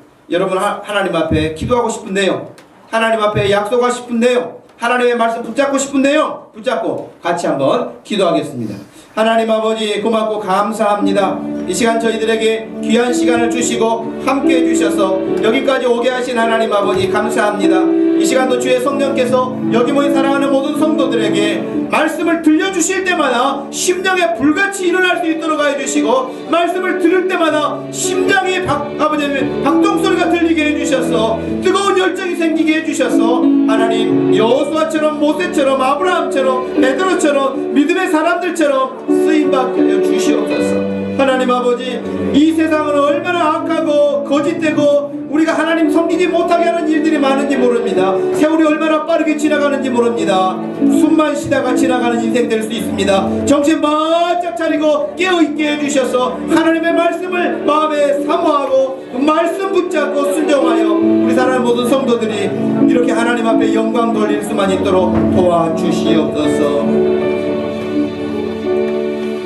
하나님 앞에 기도하고 싶은데요, 하나님 앞에 약속하고 싶은데요, 하나님의 말씀 붙잡고 싶은데요, 붙잡고 같이 한번 기도하겠습니다. 하나님 아버지 고맙고 감사합니다. 이 시간 저희들에게 귀한 시간을 주시고 함께 해주셔서 여기까지 오게 하신 하나님 아버지 감사합니다. 이 시간도 주의 성령께서 여기 모인 사랑하는 모든 성도들에게 말씀을 들려주실 때마다 심령에 불같이 일어날 수 있도록 해주시고, 말씀을 들을 때마다 심장이 아버지의 박동소리가 들리게 해주셔서 뜨거운 열정이 생기게 해주셔서 하나님 여호수아처럼 모세처럼 아브라함처럼 베드로처럼 믿음의 사람들처럼 쓰임받게 하여 주시옵소서. 하나님 아버지, 이 세상은 얼마나 악하고 거짓되고 우리가 하나님 섬기지 못하게 하는 일들이 많은지 모릅니다. 세월이 얼마나 빠르게 지나가는지 모릅니다. 숨만 쉬다가 지나가는 인생 될 수 있습니다. 정신 바짝 차리고 깨어있게 해주셔서 하나님의 말씀을 마음에 사모하고 그 말씀 붙잡고 순종하여 우리 사랑하는 모든 성도들이 이렇게 하나님 앞에 영광 돌릴 수만 있도록 도와주시옵소서.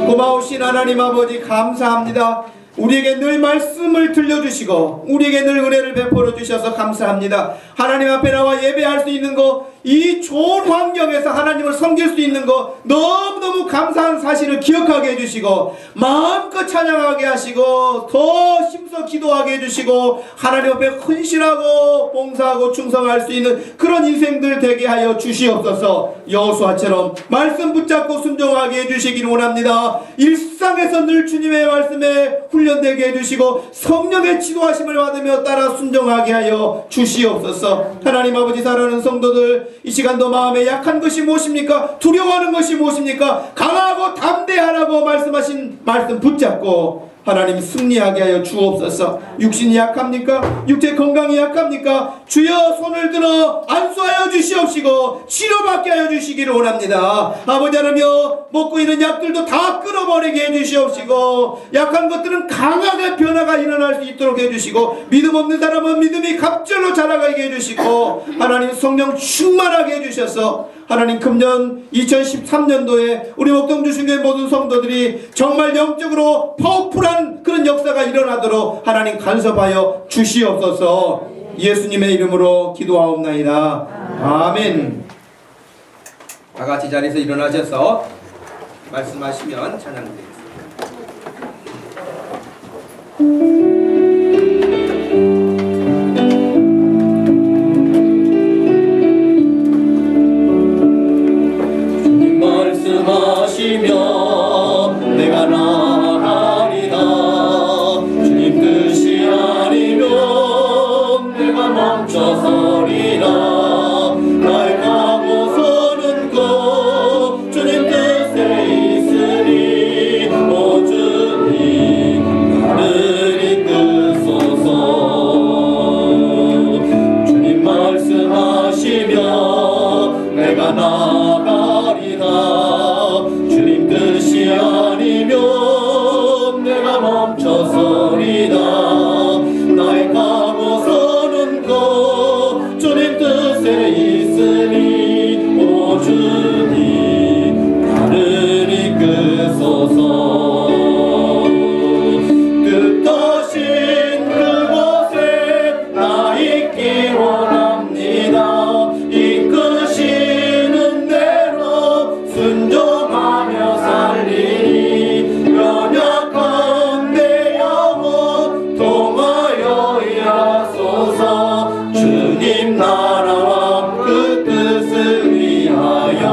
고마우신 하나님 아버지 감사합니다. 우리에게 늘 말씀을 들려주시고 우리에게 늘 은혜를 베풀어 주셔서 감사합니다. 하나님 앞에 나와 예배할 수 있는 거, 이 좋은 환경에서 하나님을 섬길 수 있는 거 너무너무 감사한 사실을 기억하게 해주시고 마음껏 찬양하게 하시고 더 힘써 기도하게 해주시고 하나님 앞에 헌신하고 봉사하고 충성할 수 있는 그런 인생들 되게 하여 주시옵소서. 여호수아처럼 말씀 붙잡고 순종하게 해주시길 원합니다. 일상에서 늘 주님의 말씀에 훈련되게 해주시고 성령의 지도하심을 받으며 따라 순종하게 하여 주시옵소서. 하나님 아버지, 사랑하는 성도들, 이 시간도 마음에 약한 것이 무엇입니까? 두려워하는 것이 무엇입니까? 강하고 담대하라고 말씀하신 말씀 붙잡고 하나님 승리하게 하여 주옵소서. 육신이 약합니까? 육체 건강이 약합니까? 주여 손을 들어 안수하여 주시옵시고 치료받게 하여 주시기를 원합니다. 아버지 하나며 먹고 있는 약들도 다 끊어버리게 해주시옵시고 약한 것들은 강하게 변화가 일어날 수 있도록 해주시고 믿음 없는 사람은 믿음이 갑절로 자라가게 해주시고 하나님 성령 충만하게 해주셔서 하나님 금년 2013년도에 우리 목동주신교회 모든 성도들이 정말 영적으로 파워풀한 그런 역사가 일어나도록 하나님 간섭하여 주시옵소서. 예수님의 이름으로 기도하옵나이다. 아멘. 다 같이 자리에서 일어나셔서 말씀하시면 찬양드리겠습니다. 주님 말씀하시며 내가 나가리다. 주님 뜻이 아니면 내가 멈춰서리라. 나의 가고서는 곧 주님 뜻에 있으니 오 주님 나를 이끄소서. 주님 말씀하시며 내가 나가리다. 주님 뜻이 아니면 내가 멈춰서리다. 나의 가고서는 곧 주님 뜻에 있으니 오 주님 나를 이끄소서. 뜻하신 그곳에 나 있기 원합니다. 이끄시는 대로 순종하며 살리니 연약한 내 영혼 통하여 일하소서. 주님 나라와 그 뜻을 위하여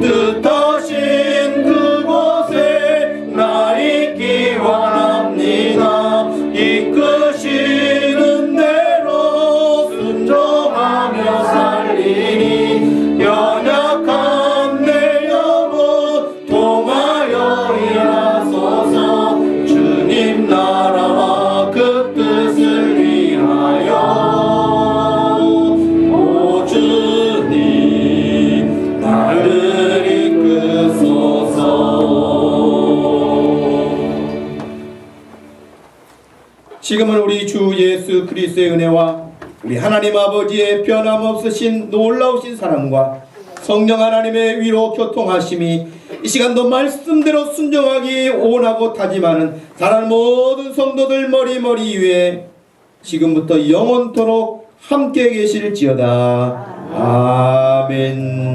뜻하신 그곳에 나 있기 원합니다. 이끄시는 대로 순종하며 살리니 연약한 내 영혼 통하여 일하소서. 주님 나라와 그 뜻을 위하여 오 주님 나를 이끄소서. 지금은 우리 주 예수 그리스도의 은혜와 우리 하나님 아버지의 변함없으신 놀라우신 사랑과 성령 하나님의 위로 교통하심이 이 시간도 말씀대로 순종하기 원하고 다짐하는 사랑하는 모든 성도들 머리 위에 지금부터 영원토록 함께 계실지어다. 아멘.